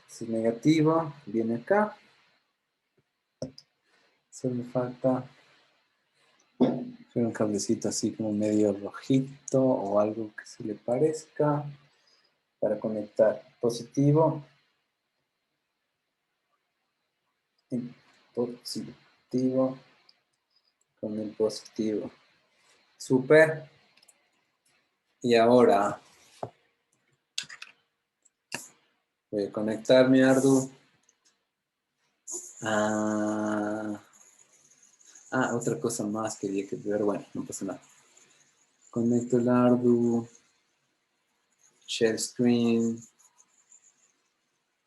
Si negativo, viene acá. Solo me falta un cablecito así como medio rojito o algo que se le parezca para conectar positivo y positivo con el positivo. Súper. Y ahora voy a conectar mi Ardu. Otra cosa más quería que ver. Bueno, no pasa nada. Conecto el Ardu. Share screen.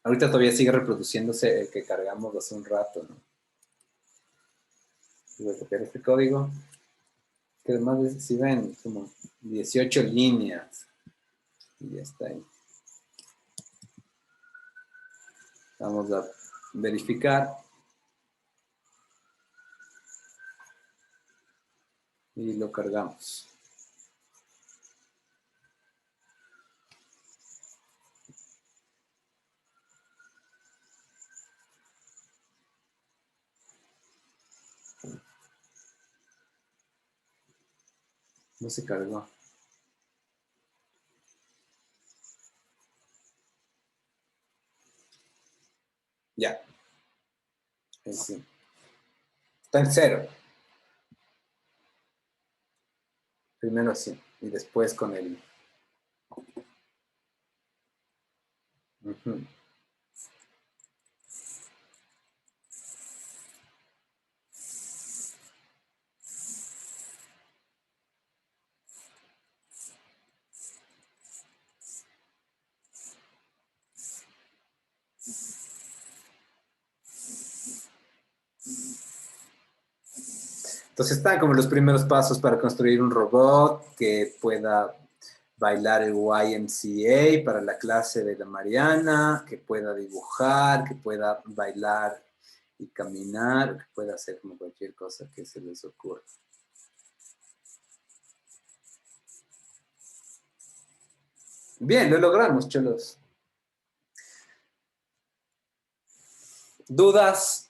Ahorita todavía sigue reproduciéndose el que cargamos hace un rato, ¿no? Voy a copiar este código. Que además, si ven, como 18 líneas. Y ya está ahí. Vamos a verificar. Y lo cargamos. No se cargó. Ya. Sí. Está en 0. Primero así. Y después con el... Ujú. Entonces están como los primeros pasos para construir un robot que pueda bailar el YMCA para la clase de la Mariana, que pueda dibujar, que pueda bailar y caminar, que pueda hacer como cualquier cosa que se les ocurra. Bien, lo logramos, cholos. ¿Dudas?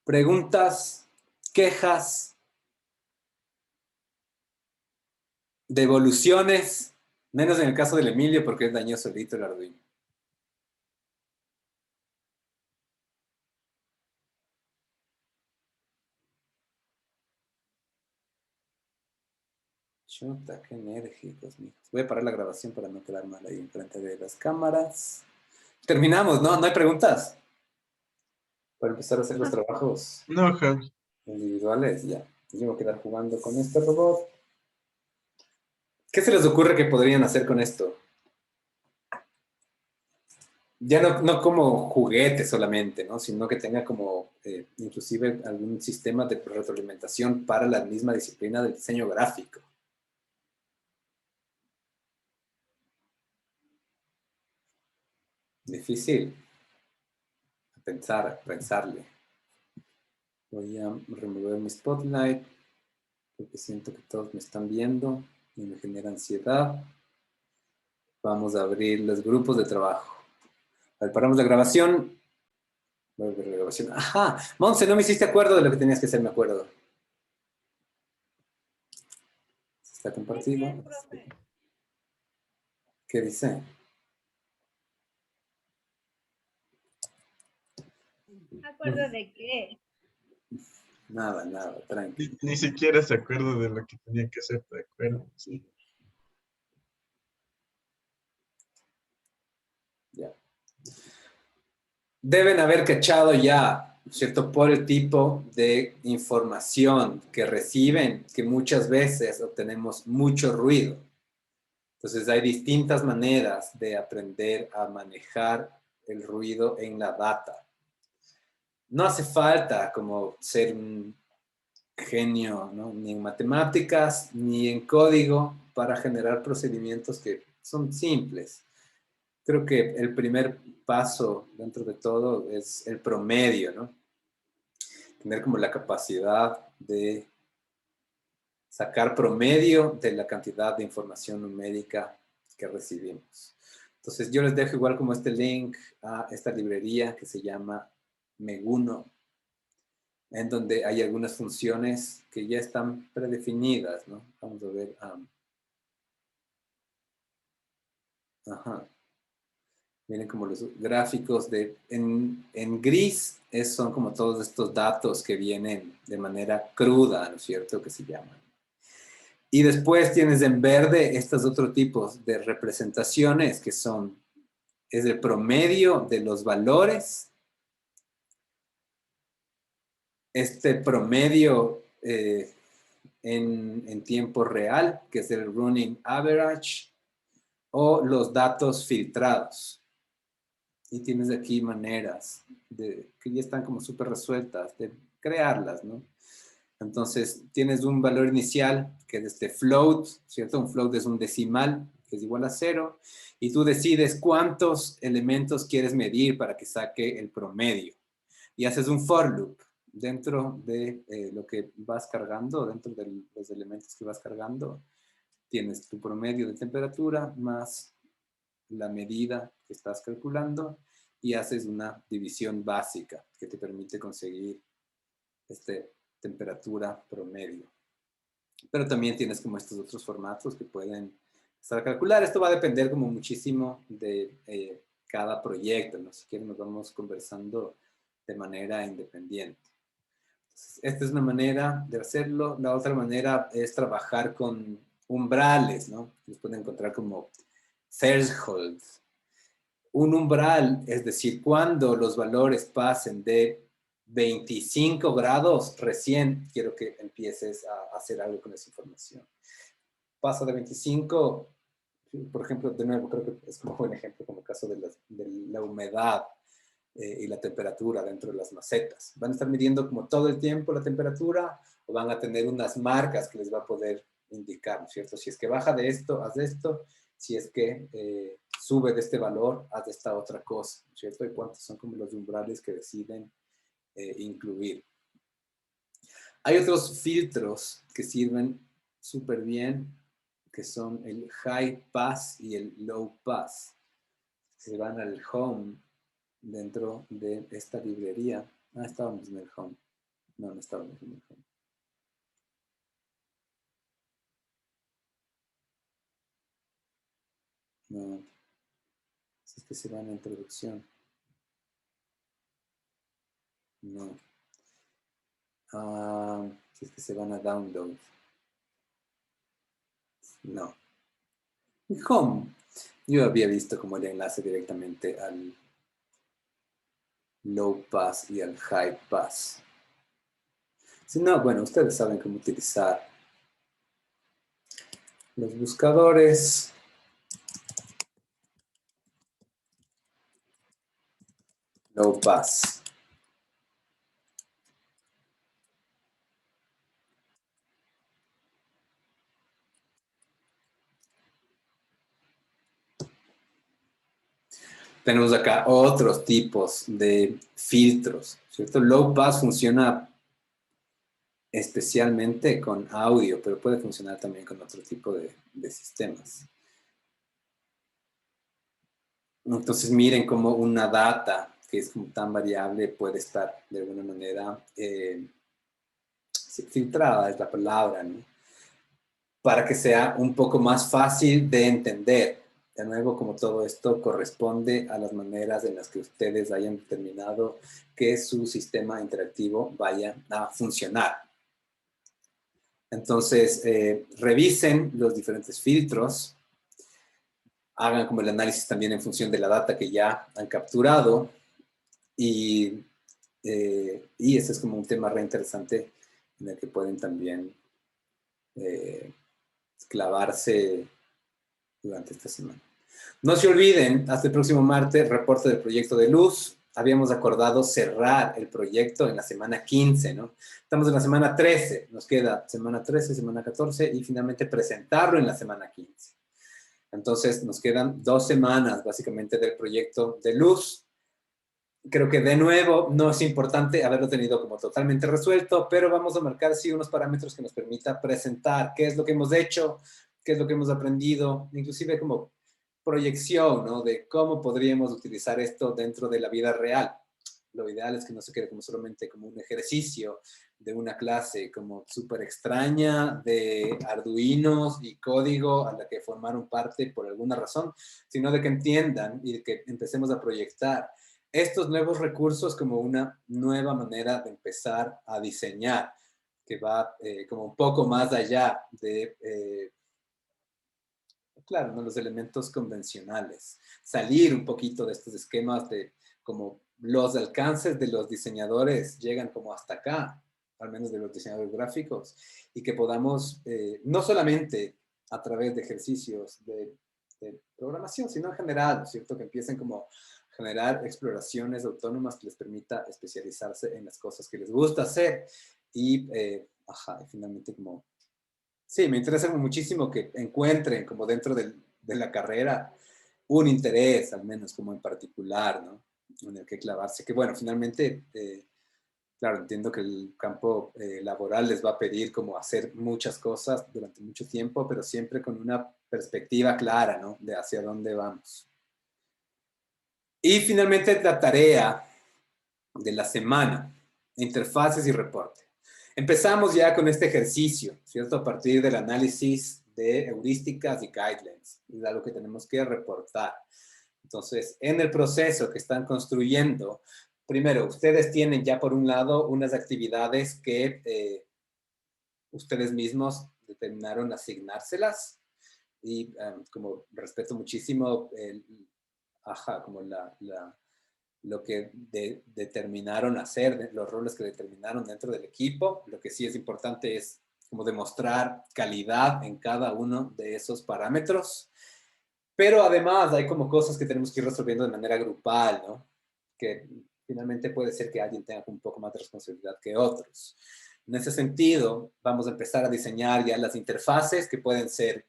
¿Preguntas? ¿Quejas? ¿Devoluciones? Menos en el caso del Emilio porque él dañó solito el Arduino. Chuta, qué enérgicos, mijos. Voy a parar la grabación para no quedar mal ahí enfrente de las cámaras. Terminamos, ¿no? ¿No hay preguntas? Para empezar a hacer los trabajos No, Javi. individuales, ya. Yo voy a quedar jugando con este robot. ¿Qué se les ocurre que podrían hacer con esto? Ya no como juguete solamente, ¿no? Sino que tenga como inclusive algún sistema de retroalimentación para la misma disciplina del diseño gráfico. Difícil. Pensarle. Voy a remover mi spotlight porque siento que todos me están viendo y me genera ansiedad. Vamos a abrir los grupos de trabajo. A ver, paramos la grabación. Voy a ver la grabación. Ajá, Monse, no me hiciste acuerdo de lo que tenías que hacer, me acuerdo. Está compartido. Bien, profe. ¿Qué dice? ¿Acuerdo de qué? Nada, tranqui. Ni siquiera se acuerda de lo que tenía que hacer, ¿de acuerdo? Sí. Ya. Deben haber cachado ya, ¿cierto? Por el tipo de información que reciben, que muchas veces obtenemos mucho ruido. Entonces hay distintas maneras de aprender a manejar el ruido en la data. No hace falta como ser un genio, ¿no? Ni en matemáticas ni en código para generar procedimientos que son simples. Creo que el primer paso dentro de todo es el promedio, ¿no? Tener como la capacidad de sacar promedio de la cantidad de información numérica que recibimos. Entonces yo les dejo igual como este link a esta librería que se llama Meguno, en donde hay algunas funciones que ya están predefinidas, ¿no? Vamos a ver. Ajá. Miren como los gráficos en gris son como todos estos datos que vienen de manera cruda, ¿no es cierto? Que se llaman. Y después tienes en verde estos otros tipos de representaciones que es el promedio de los valores. Este promedio en tiempo real, que es el running average, o los datos filtrados. Y tienes aquí maneras que ya están como súper resueltas de crearlas, ¿no? Entonces, tienes un valor inicial que es este float, ¿cierto? Un float es un decimal que es igual a 0, y tú decides cuántos elementos quieres medir para que saque el promedio. Y haces un for loop dentro de lo que vas cargando, dentro de los elementos que vas cargando, tienes tu promedio de temperatura más la medida que estás calculando y haces una división básica que te permite conseguir esta temperatura promedio. pero también tienes como estos otros formatos que pueden estar a calcular. Esto va a depender como muchísimo de cada proyecto, ¿no? Si quieren nos vamos conversando de manera independiente. Entonces, esta es una manera de hacerlo. La otra manera es trabajar con umbrales, ¿no? Los pueden encontrar como thresholds. Un umbral, es decir, cuando los valores pasen de 25 grados, recién quiero que empieces a hacer algo con esa información. Pasa de 25, por ejemplo, de nuevo, creo que es como un buen ejemplo como el caso de la humedad y la temperatura dentro de las macetas. Van a estar midiendo como todo el tiempo la temperatura o van a tener unas marcas que les va a poder indicar, ¿no es cierto? Si es que baja de esto, haz esto. Si es que sube de este valor, haz de esta otra cosa, ¿no es cierto? Y cuántos son como los umbrales que deciden incluir. Hay otros filtros que sirven súper bien, que son el high pass y el low pass. Se van al home dentro de esta librería. Ah, estábamos en el home. No, no estábamos en el home. No. Si es que se van a introducción. No. Si es que se van a download. No. Home. Yo había visto como el enlace directamente al low pass y al high pass. Si no, bueno, ustedes saben cómo utilizar los buscadores. Low pass. Tenemos acá otros tipos de filtros, ¿cierto? Low pass funciona especialmente con audio, pero puede funcionar también con otro tipo de sistemas. Entonces miren cómo una data que es como tan variable puede estar de alguna manera filtrada, es la palabra, ¿no? Para que sea un poco más fácil de entender. De nuevo, como todo esto corresponde a las maneras en las que ustedes hayan determinado que su sistema interactivo vaya a funcionar. Entonces, revisen los diferentes filtros, hagan como el análisis también en función de la data que ya han capturado y este es como un tema re interesante en el que pueden también clavarse durante esta semana. No se olviden, hasta el próximo martes, reporte del proyecto de luz. Habíamos acordado cerrar el proyecto en la semana 15, ¿no? Estamos en la semana 13, nos queda semana 13, semana 14 y finalmente presentarlo en la semana 15. Entonces nos quedan 2 semanas básicamente del proyecto de luz. Creo que de nuevo no es importante haberlo tenido como totalmente resuelto, pero vamos a marcar sí unos parámetros que nos permita presentar qué es lo que hemos hecho, qué es lo que hemos aprendido, inclusive como proyección, ¿no? De cómo podríamos utilizar esto dentro de la vida real. Lo ideal es que no se quede como solamente como un ejercicio de una clase como súper extraña de arduinos y código a la que formaron parte por alguna razón, sino de que entiendan y de que empecemos a proyectar estos nuevos recursos como una nueva manera de empezar a diseñar, que va como un poco más allá de, claro, ¿no? Los elementos convencionales. Salir un poquito de estos esquemas de como los alcances de los diseñadores llegan como hasta acá, al menos de los diseñadores gráficos, y que podamos, no solamente a través de ejercicios de programación, sino en general, ¿cierto? Que empiecen como generar exploraciones autónomas que les permita especializarse en las cosas que les gusta hacer y, y finalmente como, sí, me interesa muchísimo que encuentren como dentro de la carrera un interés, al menos como en particular, ¿no? En el que clavarse, que bueno, finalmente, claro, entiendo que el campo laboral les va a pedir como hacer muchas cosas durante mucho tiempo, pero siempre con una perspectiva clara, ¿no? De hacia dónde vamos. Y finalmente la tarea de la semana, interfaces y reporte. Empezamos ya con este ejercicio, ¿cierto? A partir del análisis de heurísticas y guidelines. Es algo que tenemos que reportar. Entonces, en el proceso que están construyendo, primero, ustedes tienen ya por un lado unas actividades que ustedes mismos determinaron asignárselas y como respeto muchísimo como lo que determinaron hacer, los roles que determinaron dentro del equipo. Lo que sí es importante es como demostrar calidad en cada uno de esos parámetros. Pero además hay como cosas que tenemos que ir resolviendo de manera grupal, ¿no? Que finalmente puede ser que alguien tenga un poco más de responsabilidad que otros. En ese sentido, vamos a empezar a diseñar ya las interfaces que pueden ser,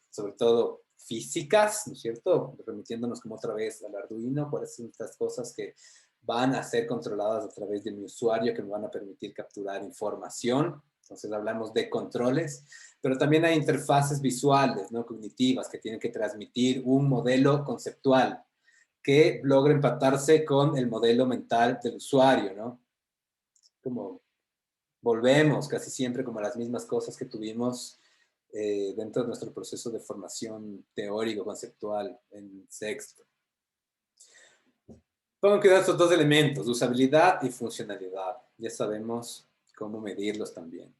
sobre todo, físicas, ¿no es cierto? Remitiéndonos como otra vez al Arduino, cuáles son estas cosas que van a ser controladas a través de mi usuario, que me van a permitir capturar información. Entonces hablamos de controles, pero también hay interfaces visuales, ¿no? Cognitivas, que tienen que transmitir un modelo conceptual que logre empatarse con el modelo mental del usuario, ¿no? Como volvemos casi siempre como a las mismas cosas que tuvimos dentro de nuestro proceso de formación teórico-conceptual en sexto. Pongan cuidado estos dos elementos, usabilidad y funcionalidad. Ya sabemos cómo medirlos también.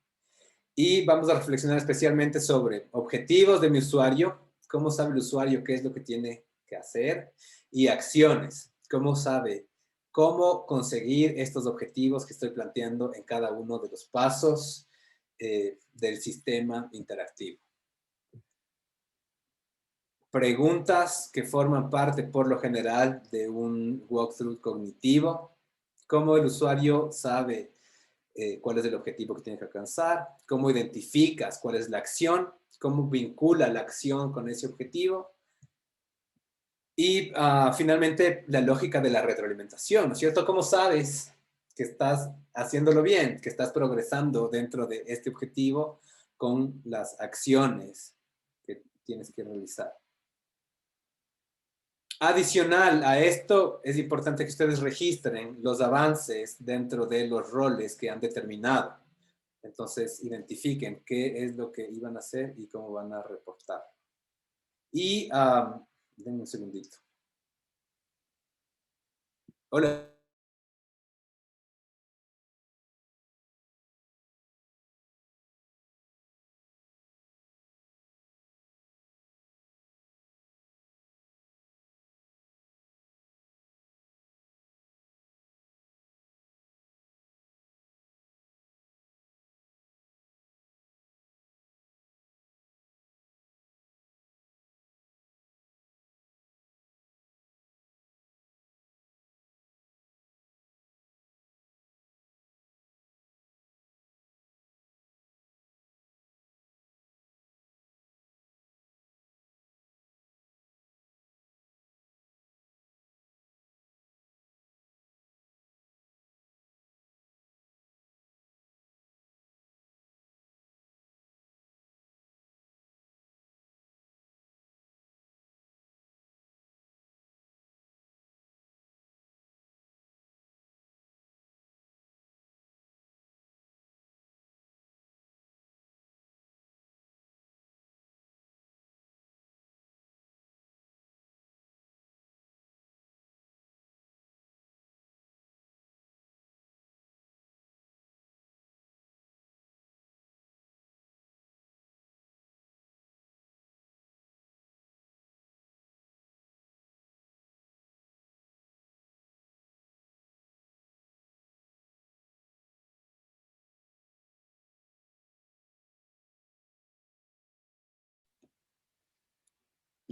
Y vamos a reflexionar especialmente sobre objetivos de mi usuario, cómo sabe el usuario qué es lo que tiene que hacer, y acciones, cómo sabe cómo conseguir estos objetivos que estoy planteando en cada uno de los pasos del sistema interactivo. Preguntas que forman parte, por lo general, de un walkthrough cognitivo. ¿Cómo el usuario sabe cuál es el objetivo que tiene que alcanzar? ¿Cómo identificas cuál es la acción? ¿Cómo vincula la acción con ese objetivo? Y finalmente, la lógica de la retroalimentación, ¿no es cierto? ¿Cómo sabes que estás haciéndolo bien, que estás progresando dentro de este objetivo con las acciones que tienes que realizar? Adicional a esto, es importante que ustedes registren los avances dentro de los roles que han determinado. Entonces, identifiquen qué es lo que iban a hacer y cómo van a reportar. Y, denme un segundito. Hola.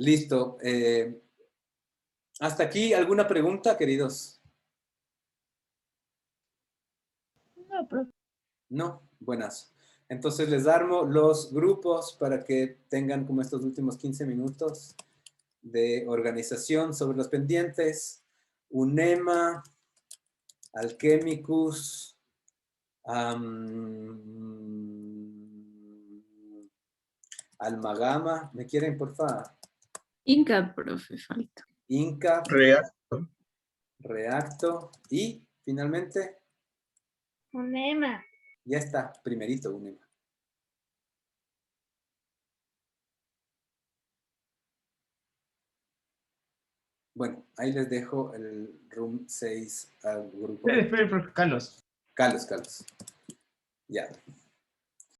Listo. ¿Hasta aquí alguna pregunta, queridos? No, profe. No, buenas. Entonces les armo los grupos para que tengan como estos últimos 15 minutos de organización sobre los pendientes. UNEMA, Alchemicus, Almagama. ¿Me quieren, por favor? Inca, profe, falta. Inca, Reacto. Reacto y finalmente Fonema. Ya está, primerito, Unima. Bueno, ahí les dejo el room 6 al grupo. Espera, profe Carlos. Carlos. Ya.